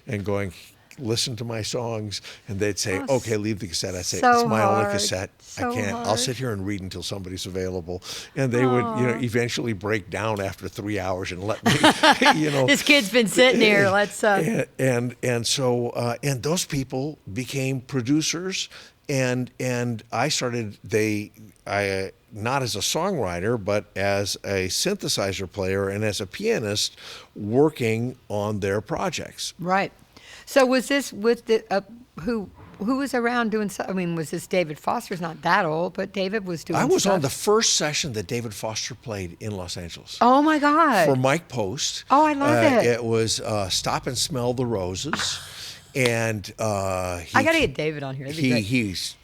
and going, listen to my songs, and they'd say, okay, leave the cassette. I'd say, so it's my only hard. cassette. So I can't. I'll hard. sit here and read until somebody's available. And they would, eventually break down after 3 hours and let me, This kid's been sitting here. Let's. And so those people became producers, and I started. Not as a songwriter, but as a synthesizer player and as a pianist, working on their projects. Right. So was this with the who was around doing? I mean, was this David Foster's not that old, but David was doing. I was stuff. on the first session that David Foster played in Los Angeles. Oh my God! For Mike Post. Oh, I love it. It was "Stop and Smell the Roses," and I got to get David on here. That'd be great. He's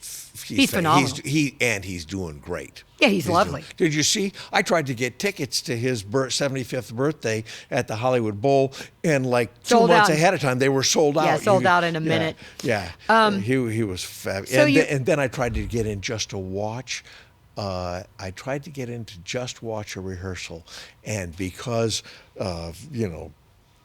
phenomenal. He's doing great. Yeah, he's lovely. Did you see? I tried to get tickets to his 75th birthday at the Hollywood Bowl, and like 2 Sold months out. ahead of time, they were sold out. Yeah, sold out in a minute. Yeah. He was fabulous. So And then I tried to get in just to watch. I tried to get in to just watch a rehearsal, and because of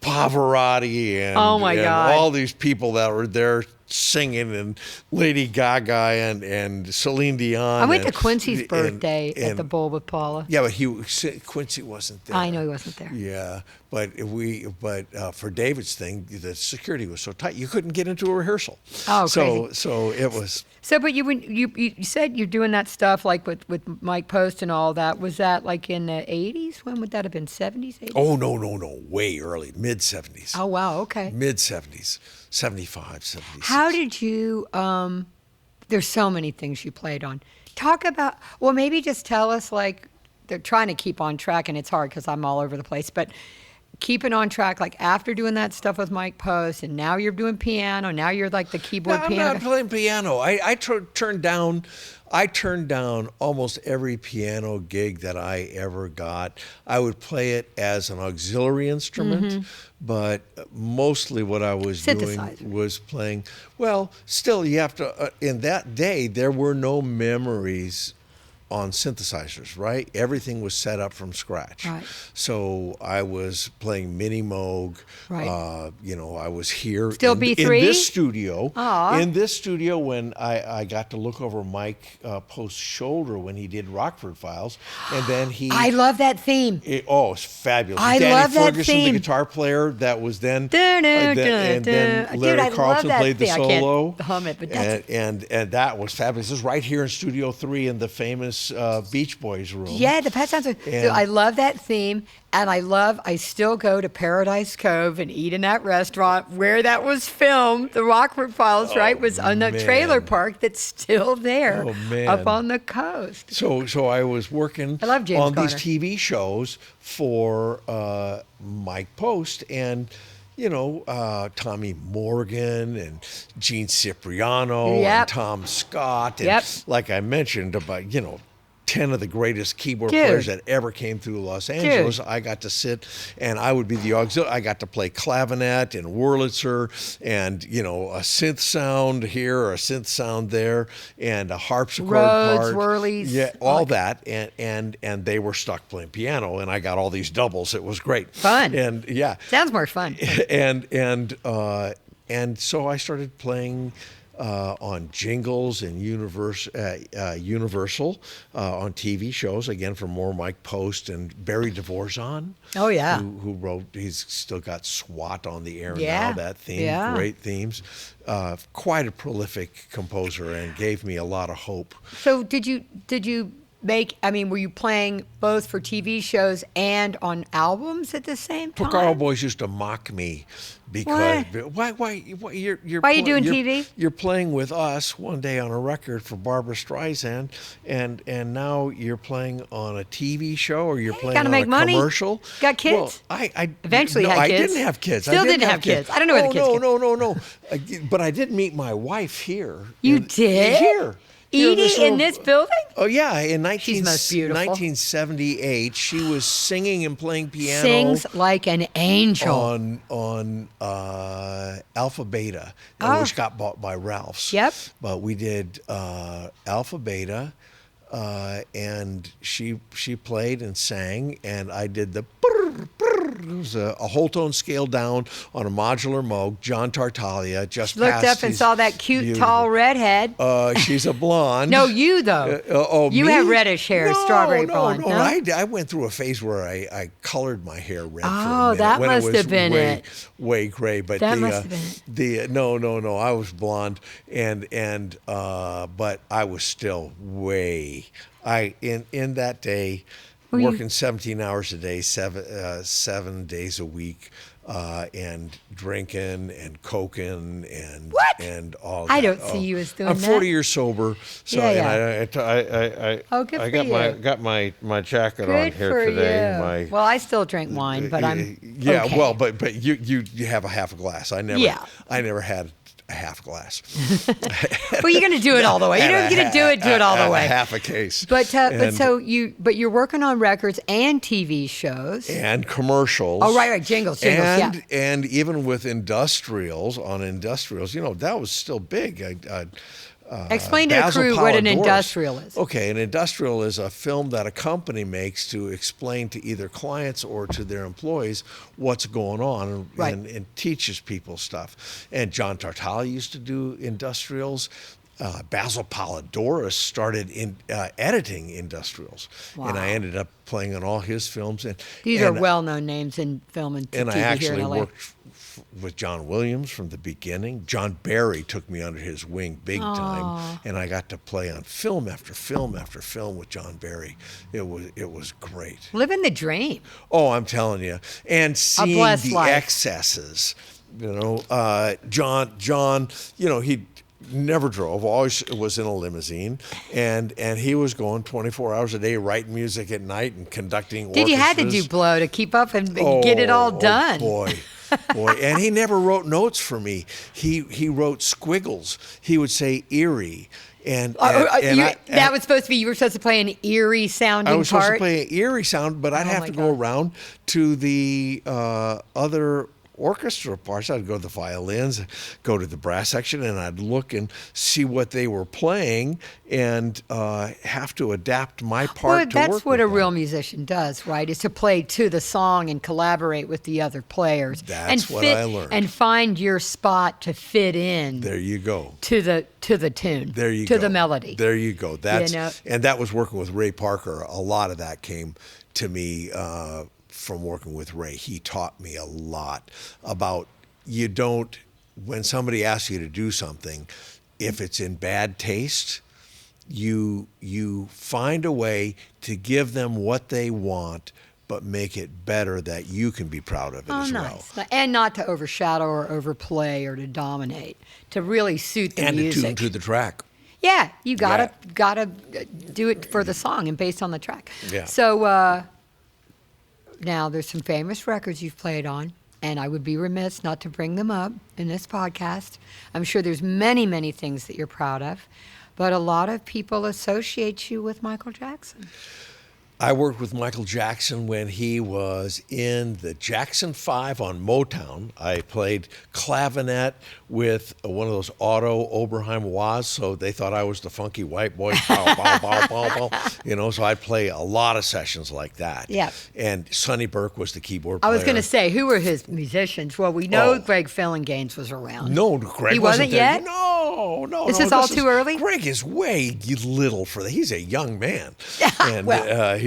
Pavarotti and, Oh my and God. all these people that were there singing, and Lady Gaga and Celine Dion. I went to and- Quincy's and- birthday at and- the Bowl with Paula. Yeah, but Quincy wasn't there. I know he wasn't there. Yeah, but for David's thing, the security was so tight you couldn't get into a rehearsal. Oh, so crazy. so it was. So, but you said you're doing that stuff like with Mike Post and all that. Was that like in the 80s? When would that have been? 70s, 80s? Oh no, way early, mid 70s. Oh wow, okay. Mid 70s, 75, 76. How did you? There's so many things you played on. Talk about. Well, maybe just tell us like they're trying to keep on track, and it's hard because I'm all over the place, but. Keeping on track, like after doing that stuff with Mike Post, and now you're doing piano. Now you're like the keyboard I'm piano. not playing piano. I turned down almost every piano gig that I ever got. I would play it as an auxiliary instrument, but mostly what I was doing Synthesizer. was playing. Well, still, you have to. In that day, there were no memories on synthesizers, right? Everything was set up from scratch. Right. So I was playing Mini Moog. Right. I was here Still in B3? this studio. Aw. In this studio, when I got to look over Mike Post's shoulder when he did Rockford Files, and then he. I love that theme. It's fabulous. I Danny love that Ferguson, theme. the guitar player, that was then. Dun, dun, and then dun. Larry Dude, I love Carlton that played the theme. I can't solo. hum it, but that's and that was fabulous. This is right here in Studio 3 in the famous Beach Boys room. Yeah, the Pet Sounds. And- I love that theme, and I still go to Paradise Cove and eat in that restaurant where that was filmed. The Rockford Files, right, was on the trailer man. park that's still there Oh, man. up on the coast. So I was working I love James on these Garner. TV shows for Mike Post, and Tommy Morgan and Gene Cipriano Yep. and Tom Scott, and Yep. like I mentioned about 10 of the greatest keyboard Dude. players that ever came through Los Angeles. I got to sit, and I would be the auxiliary. I got to play clavinet and Wurlitzer, and a synth sound here or a synth sound there, and a harpsichord Rhodes, part. Whirlies. Yeah, all that, and they were stuck playing piano, and I got all these doubles. It was great. Fun. And yeah, Sounds more fun. and so I started playing on jingles and Universal on TV shows, again from more Mike Post and Barry Dvorak. Oh, yeah. Who wrote, he's still got SWAT on the air Yeah. now, that theme, Yeah. great themes. Quite a prolific composer and gave me a lot of hope. So did you make, I mean, were you playing both for TV shows and on albums at the same time? Picaro boys used to mock me because why you're Why are you doing TV? You're playing with us one day on a record for Barbra Streisand, and now you're playing on a TV show, or you're playing gotta on make a money. commercial. Got kids? Well, I Eventually no, had I kids. didn't have kids. Still didn't have kids. I don't know where the kids came. No. But I did meet my wife here. You did? Here. Edie in this building? Oh yeah, in She's most beautiful. 1978, she was singing and playing piano. Sings like an angel. On Alpha Beta, which got bought by Ralph's. Yep. But we did Alpha Beta, and she played and sang, and I did the. It was a whole tone scale down on a modular Moog. John Tartaglia just Looked passed up and his saw that cute, beautiful- tall redhead. She's a blonde. No, you though. You me? have reddish hair, strawberry blonde. No, No? I went through a phase where I colored my hair red. For a Oh, minute that when must it was have been it. Way gray, but That must have been no. I was blonde, and but I was still way. In that day, working 17 hours a day, 7 days a week, and drinking and coking and What? and all. I that. don't see you as doing I'm that. 40 years sober, so Yeah. and I Oh, good I for got my jacket on Good here for today. you. My Well, I still drink wine, but I'm yeah. okay. Well, but you have a half a glass. I never had a half glass. Well, you're going to do it all the way. You don't get to do it all the way. Half a case. But you're working on records and TV shows and commercials. Oh, right, jingles, yeah. And even with industrials, that was still big. Explain to the Basil crew what an Polidorus. industrial is. Okay, an industrial is a film that a company makes to explain to either clients or to their employees what's going on and teaches people stuff. And John Tartaglia used to do industrials. Basil Polidorus started in editing industrials, and I ended up playing on all his films. These are well-known names in film and TV and I here actually in LA. worked with John Williams from the beginning. John Barry took me under his wing big time, and I got to play on film after film after film with John Barry. It was great. Living the dream. Oh, I'm telling you, and seeing blessed the life. excesses. John, he never drove, always was in a limousine, and he was going 24 hours a day writing music at night and conducting orchestras. Did you have to do blow to keep up and get it all done? Oh boy, and he never wrote notes for me. He wrote squiggles. He would say eerie. That was supposed to be, you were supposed to play an eerie sounding part? I was supposed to play an eerie sound, but I'd have to go God. around to the other orchestra parts. I'd go to the violins, go to the brass section, and I'd look and see what they were playing and have to adapt my part to work that's what with a them. real musician does, right? Is to play to the song and collaborate with the other players. That's what I learned. And find your spot to fit in. There you go. To the tune. There you go. To the melody. There you go. You And that was working with Ray Parker. A lot of that came to me from working with Ray. He taught me a lot about when somebody asks you to do something, if it's in bad taste, you find a way to give them what they want, but make it better that you can be proud of it as well. And not to overshadow or overplay or to dominate, to really suit the and music. And to tune to the track. Yeah, you gotta do it for the song and based on the track. Yeah. So now there's some famous records you've played on, and I would be remiss not to bring them up in this podcast. I'm sure there's many, many things that you're proud of, but a lot of people associate you with Michael Jackson. I worked with Michael Jackson when he was in the Jackson 5 on Motown. I played clavinet with one of those Otto Oberheim wahs, so they thought I was the funky white boy. Bow, bow, bow, bow, bow. You know, so I'd play a lot of sessions like that. Yeah. And Sonny Burke was the keyboard player. I was going to say, who were his musicians? Well, we know Greg Gaines was around. No, Greg he wasn't there. yet? No. Is this all too early? Greg is way little for that. He's a young man. And Well.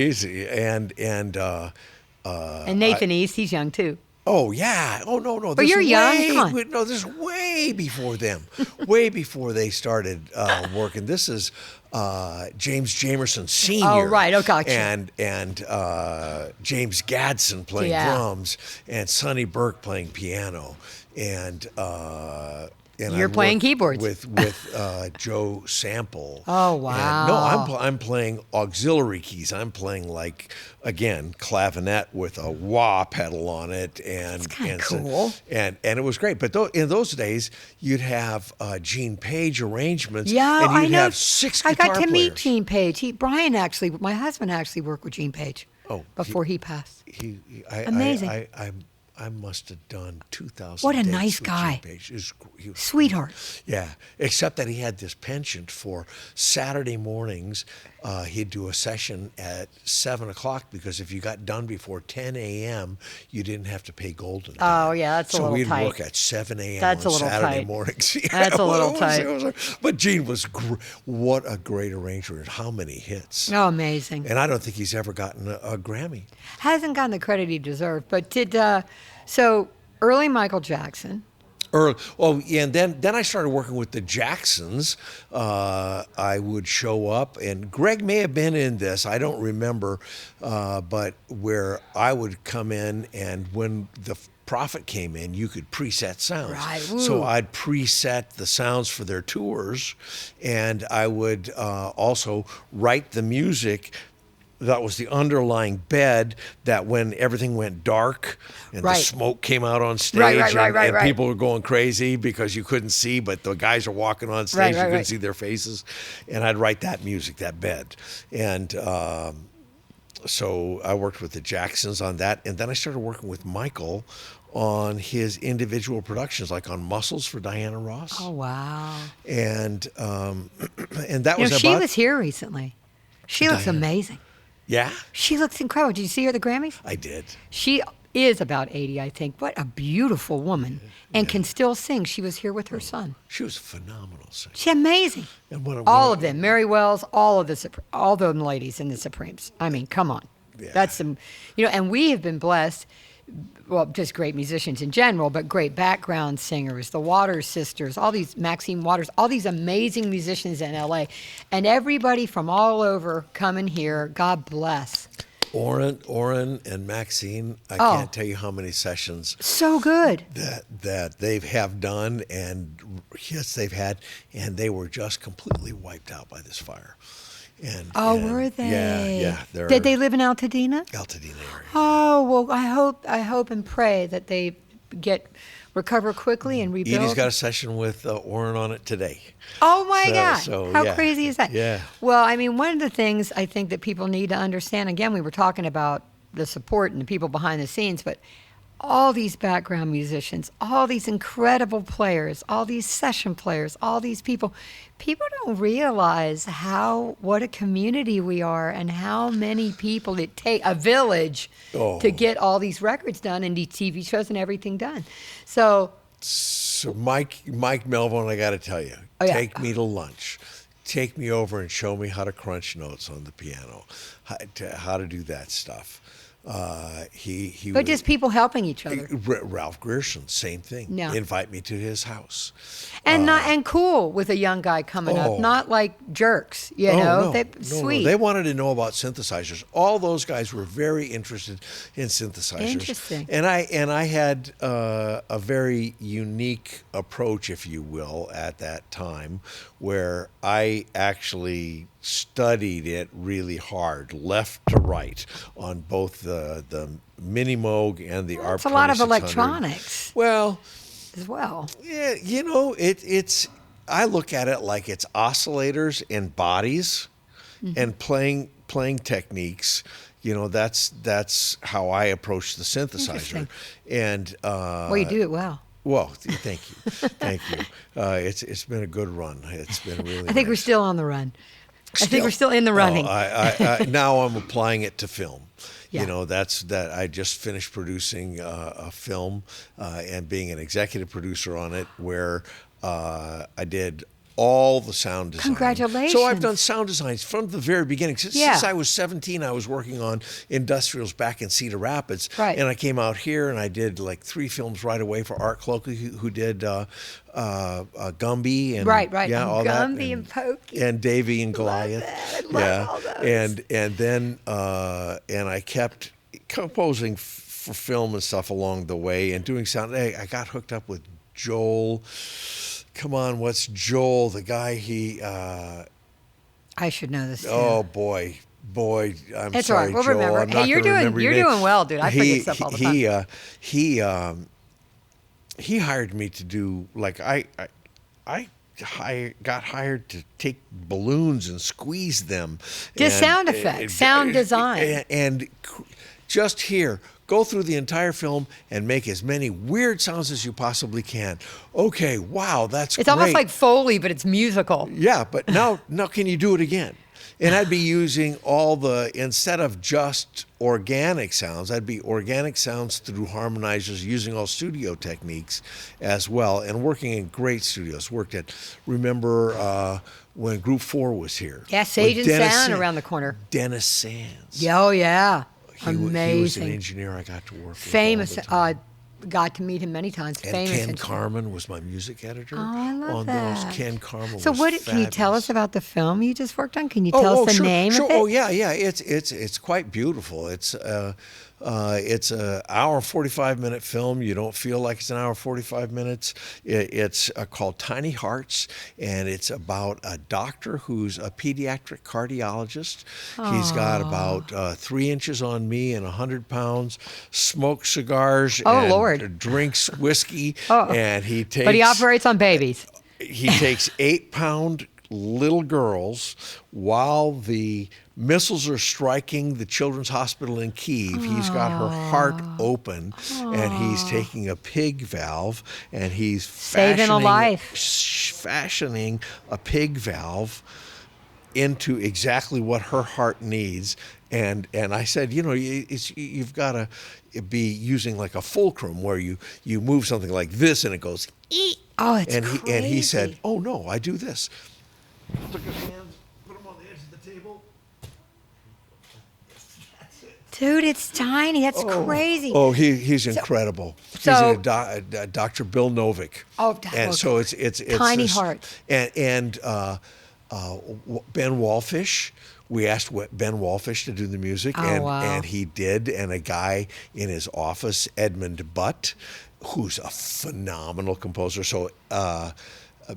and Nathan East, he's young too. Oh yeah. Oh no. But you're young. Come on. No, this is way before them. Way before they started working. This is James Jamerson Sr. Oh right. Oh gotcha. And James Gadsden playing drums, and Sonny Burke playing piano, and you're playing keyboards with Joe Sample. Oh wow! And, no, I'm playing auxiliary keys. I'm playing again clavinet with a wah pedal on it, and that's kind of cool. And it was great. But in those days, you'd have Gene Page arrangements. Yeah, and you'd I know. have 6 guitar I got to meet players. Gene Page. My husband actually worked with Gene Page. Before he passed. Amazing. I must have done 2,000. What a dates nice with guy. Gene Page. He was Sweetheart. Yeah, except that he had this penchant for Saturday mornings. He'd do a session at 7 o'clock because if you got done before 10 a.m., you didn't have to pay Golden. Oh yeah, that's a so little we'd tight. work at 7 a.m. That's on a little Saturday tight. mornings. Yeah, That's a little tight. But Gene was what a great arranger and how many hits. Oh, amazing. And I don't think he's ever gotten a Grammy. Hasn't gotten the credit he deserved, but did so early Michael Jackson. And then I started working with the Jacksons. I would show up, and Greg may have been in this. I don't remember, but where I would come in, and when the Prophet came in, you could preset sounds. Right. So I'd preset the sounds for their tours, and I would also write the music. That was the underlying bed that when everything went dark and the smoke came out on stage and people were going crazy because you couldn't see, but the guys are walking on stage, you couldn't see their faces. And I'd write that music, that bed. And so I worked with the Jacksons on that. And then I started working with Michael on his individual productions, like on Muscles for Diana Ross. Oh, wow. And that was she was here recently. She looks amazing. Yeah? She looks incredible. Did you see her at the Grammys? I did. She is about 80, I think. What a beautiful woman. And can still sing. She was here with her son. She was a phenomenal singer. She's amazing. And all of them. Mary Wells, all them ladies in the Supremes. I mean, come on. Yeah. That's some, and we have been blessed. Well, just great musicians in general, but great background singers, the Waters sisters, all these, Maxine Waters, all these amazing musicians in LA. And everybody from all over coming here, God bless. Orrin and Maxine, I can't tell you how many sessions so good that they have done and hits they've had, and they were just completely wiped out by this fire. And were they? Yeah. Did they live in Altadena? Altadena area. Oh well, I hope and pray that they recover quickly and rebuild. Edie's got a session with Orrin on it today. Oh my God! So, how crazy is that? Yeah. Well, I mean, one of the things I think that people need to understand. Again, we were talking about the support and the people behind the scenes, but all these background musicians, all these incredible players, all these session players, all these people don't realize what a community we are and how many people it takes, a village, to get all these records done and these TV shows and everything done. So Mike Melvin, I got to tell you, take me to lunch. Take me over and show me how to crunch notes on the piano, how to do that stuff. But just people helping each other. Ralph Grierson, same thing. Yeah. Invite me to his house. And cool with a young guy coming up, not like jerks, sweet. They wanted to know about synthesizers. All those guys were very interested in synthesizers. Interesting. And I had a very unique approach, if you will, at that time, where I actually studied it really hard, left to right, on both the Mini Moog and the ARP 2600. It's a lot of electronics. Well, as well. Yeah, I look at it like it's oscillators and bodies, and playing playing techniques, that's how I approach the synthesizer. And well, you do it well. well, thank you, thank you. It's been a good run. It's been really. I think we're nice. still on the run. I think we're still in the running. Now I'm applying it to film. Yeah. That's that. I just finished producing a film and being an executive producer on it, where I did all the sound design. Congratulations. So I've done sound designs from the very beginning. Since I was 17, I was working on industrials back in Cedar Rapids. Right. And I came out here and I did like 3 films right away for Art Cloakley, who did Gumby and right. all Gumby that. and Pokey. And Davy and Goliath. I love all those. And then I kept composing for film and stuff along the way and doing sound. I got hooked up with Joel. Come on, what's Joel? The guy I should know this too. Oh boy, I'm it's sorry, all right. We'll Joel. remember. I'm Hey, not you're gonna remember your name. doing well, dude. I forget stuff all the time. He hired me to do I got hired to take balloons and squeeze them. Just sound effects, sound design. And just here, go through the entire film and make as many weird sounds as you possibly can. Okay, wow, that's It's great. almost like Foley, but it's musical. Yeah, but now can you do it again? And I'd be using instead of just organic sounds, I'd be organic sounds through harmonizers, using all studio techniques as well, and working in great studios. Remember when Group 4 was here? Yeah, Sage and Sound around the corner. Dennis Sands. Oh, yeah. Amazing. He was an engineer I got to work with. Famous. Got to meet him many times. And Famous. Ken Carman was my music editor. Oh, I love on that. those. Ken Carman so was what? Can you tell fabulous. us about the film you just worked on? Can you tell us the name of it? Oh yeah. It's quite beautiful. It's an hour and 45-minute film. You don't feel like it's an hour and 45 minutes. It's called Tiny Hearts, and it's about a doctor who's a pediatric cardiologist. He's got about 3 inches on me and 100 pounds, smokes cigars and Lord. drinks whiskey, and he takes... But he operates on babies. He takes 8-pound little girls while the missiles are striking the children's hospital in Kyiv. He's got her heart open, and he's taking a pig valve, and he's saving a life, fashioning a pig valve into exactly what her heart needs. And I said, you've got to be using like a fulcrum where you move something like this and it goes eek. Oh, it's crazy. And he said, oh no, I do this. Took his hands, put them on the edge of the table. Dude, it's tiny. That's crazy. Oh, he's incredible. So, he's Dr. Bill Novick. Oh, and so it's Tiny this, Heart. And Ben Wallfish. We asked Ben Wallfish to do the music, and he did. And a guy in his office, Edmund Butt, who's a phenomenal composer. So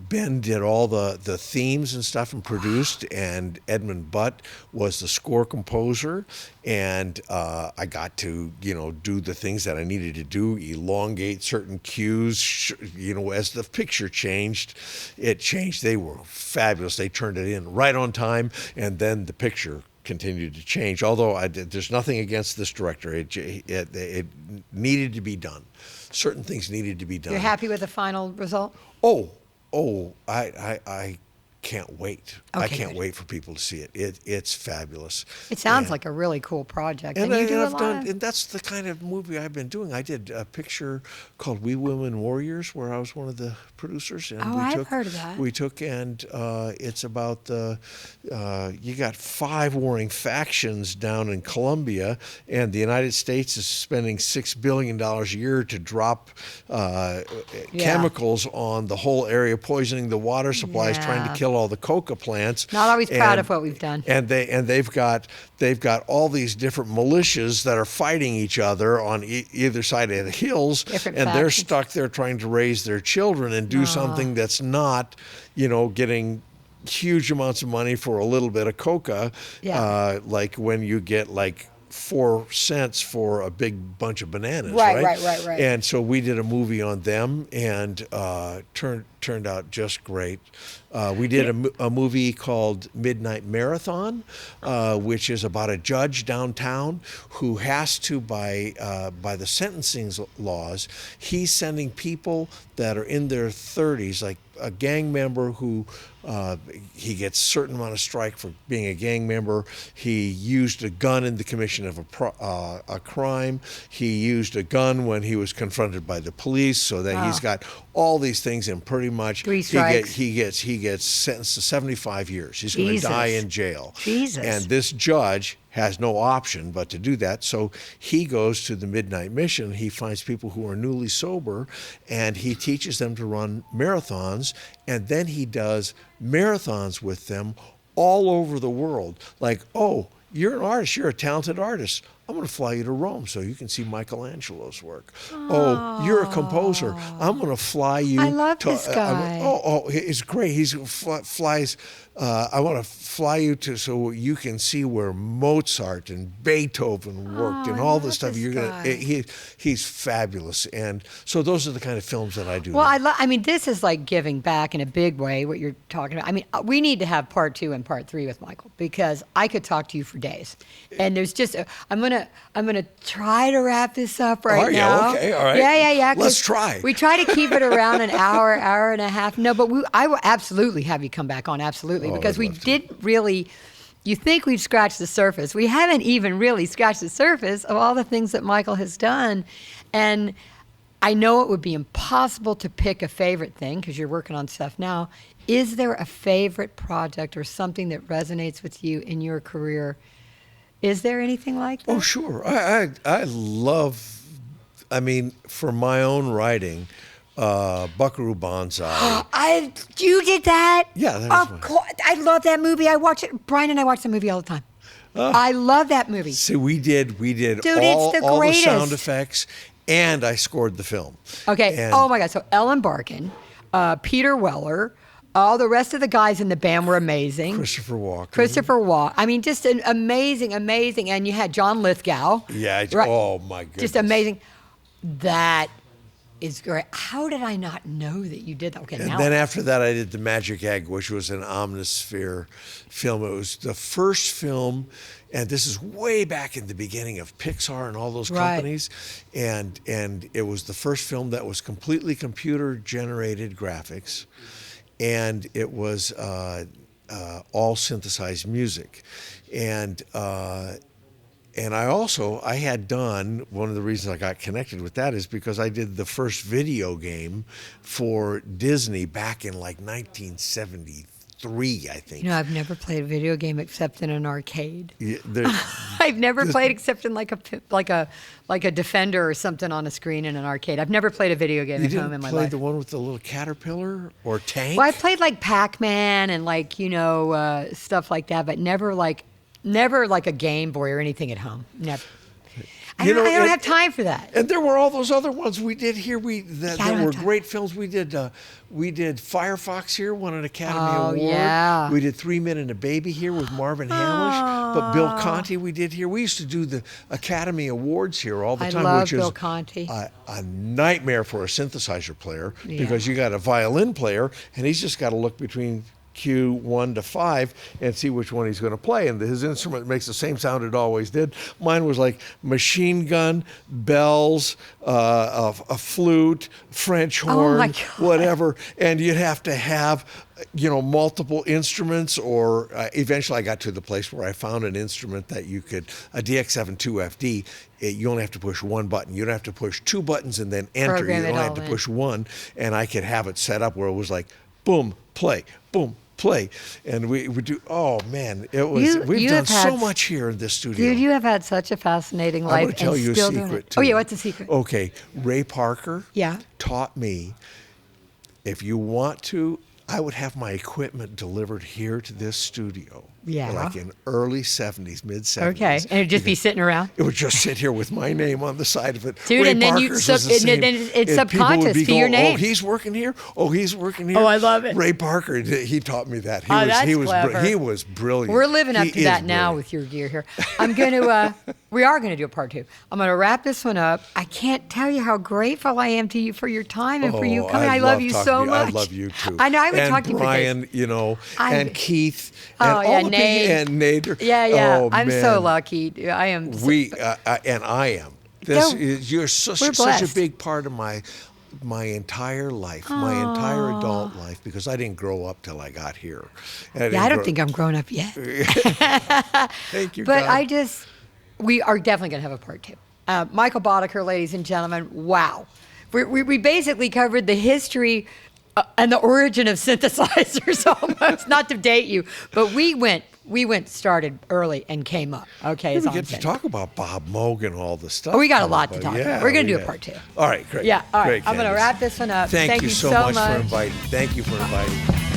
Ben did all the themes and stuff and produced, and Edmund Butt was the score composer. And I got to, do the things that I needed to do, elongate certain cues, as the picture changed, it changed. They were fabulous. They turned it in right on time, and then the picture continued to change. Although there's nothing against this director. It needed to be done. Certain things needed to be done. You're happy with the final result? I can't wait. Okay, I can't wait for people to see it. It's fabulous. It sounds like a really cool project. And that's the kind of movie I've been doing. I did a picture called We Women Warriors, where I was one of the producers. And I've heard of that. It's about you got 5 warring factions down in Colombia, and the United States is spending $6 billion a year to drop chemicals on the whole area, poisoning the water supplies, trying to kill all the coca plants. Not always proud of what we've done. And they've got all these different militias that are fighting each other on either side of the hills, they're stuck there trying to raise their children and do something that's not, getting huge amounts of money for a little bit of coca, like when you get like 4 cents for a big bunch of bananas, right? Right. And so we did a movie on them, and turned out just great. We did a movie called Midnight Marathon, which is about a judge downtown who has to, by the sentencing laws, he's sending people that are in their 30s, like a gang member who he gets a certain amount of strike for being a gang member. He used a gun in the commission of a crime. He used a gun when he was confronted by the police. So that he's got all these things, and pretty much 3 strikes. he gets sentenced to 75 years. He's going to die in jail. Jesus. And this judge has no option but to do that. So he goes to the Midnight Mission. He finds people who are newly sober, and he teaches them to run marathons. And then he does marathons with them all over the world. Like, oh, you're an artist. You're a talented artist. I'm going to fly you to Rome so you can see Michelangelo's work. Oh, you're a composer. I'm going to fly you. I love this guy. It's great. He flies. I want to fly you to so you can see where Mozart and Beethoven worked and all this stuff. You're gonna. He's fabulous, and so those are the kind of films that I do. Well, I mean, this is like giving back in a big way. What you're talking about. I mean, we need to have part 2 and part 3 with Michael, because I could talk to you for days. And there's just I'm gonna try to wrap this up right now. Okay, all right. Yeah. Let's try. We try to keep it around an hour and a half. No, but I will absolutely have you come back on. Absolutely. Because we did really, you think we've scratched the surface. We haven't even really scratched the surface of all the things that Michael has done. And I know it would be impossible to pick a favorite thing because you're working on stuff now. Is there a favorite project or something that resonates with you in your career? Is there anything like that? Oh, sure. I love, I mean, for my own writing, Buckaroo Banzai. You did that? Yeah, that was of course. I love that movie. I watch it. Brian and I watch the movie all the time. I love that movie. See, we did Dude, all it's the the greatest. sound effects, and I scored the film. Okay. And Oh my God. So Ellen Barkin, Peter Weller, all the rest of the guys in the band were amazing. Christopher Walken. I mean, just an amazing. And you had John Lithgow. Yeah. Right. Oh my goodness. Just amazing. That is great. How did I not know that you did that? Okay, And then after that, I did The Magic Egg, which was an Omnisphere film. It was the first film, and this is way back in the beginning of Pixar and all those companies. And it was the first film that was completely computer-generated graphics, and it was all synthesized music. And I had done, one of the reasons I got connected with that is because I did the first video game for Disney back in like 1973, I think. You know, I've never played a video game except in an arcade. Yeah, I've never played except in like a Defender or something on a screen in an arcade. I've never played a video game at home in my You didn't play life. the one with the little caterpillar or tank? Well, I played like Pac-Man and like, stuff like that, but never like a Game Boy or anything at home. Never. I don't have time for that. And there were all those other ones we did here. That were time. great films. We did Firefox here, won an Academy Award. Yeah. We did 3 Men and a Baby here with Marvin Hamlish. But Bill Conti we did here. We used to do the Academy Awards here all the time, love which Bill is Conti. a nightmare for a synthesizer player because you got a violin player and he's just got to look between cue 1 to 5 and see which one he's going to play, and his instrument makes the same sound it always did. Mine was like machine gun, bells, a flute, French horn, whatever, and you'd have to have multiple instruments, or eventually I got to the place where I found an instrument that you could, a DX7 2FD, you only have to push one button. You don't have to push 2 buttons and then enter. Program you only have to push one, and I could have it set up where it was like boom, play, boom, play. And we would do, oh man, it was, we've done so much here in this studio. Dude, you have had such a fascinating life. I'm going to tell you a secret too. Oh yeah, what's the secret? Okay, Ray Parker Yeah. taught me, if you want to, I would have my equipment delivered here to this studio. Yeah. Like in early 70s, mid 70s. Okay. And it'd just be sitting around? It would just sit here with my name on the side of it. Dude, Ray and then Parker's was the same. then it's And people would subconscious be to your going, name. Oh, he's working here. Oh, he's working here. Oh, I love it. Ray Parker, he taught me that. He Oh, was, that's he was, clever. he was brilliant. We're living up He to that is now brilliant. with your gear here. I'm going to, we are going to do a part 2. I'm going to wrap this one up. I can't tell you how grateful I am to you for your time and for you coming. I love you talking so to you. much. I love you too. I know. I would and talk to you for days. Brian, you know, and Keith, Oh, and yeah, all the Nate. big, and Nader. Yeah. Oh, I'm man. so lucky. I am. And I am. This No, is you're we're such a blessed. big part of my entire life, my entire adult life, because I didn't grow up till I got here. And I don't think I'm grown up yet. Thank you, But God. we are definitely going to have a part 2. Michael Boddicker, ladies and gentlemen, wow. We basically covered the history and the origin of synthesizers almost, not to date you, but started early and came up. Okay, is We all I'm get to saying. talk about Bob Moog and all the stuff. Oh, we got a coming lot to up. talk Yeah, about. We're going to do yeah. a part 2. All right, great. Yeah, all right. Great, I'm going to Candace. wrap this one up. Thank you so much much for inviting. Thank you for inviting.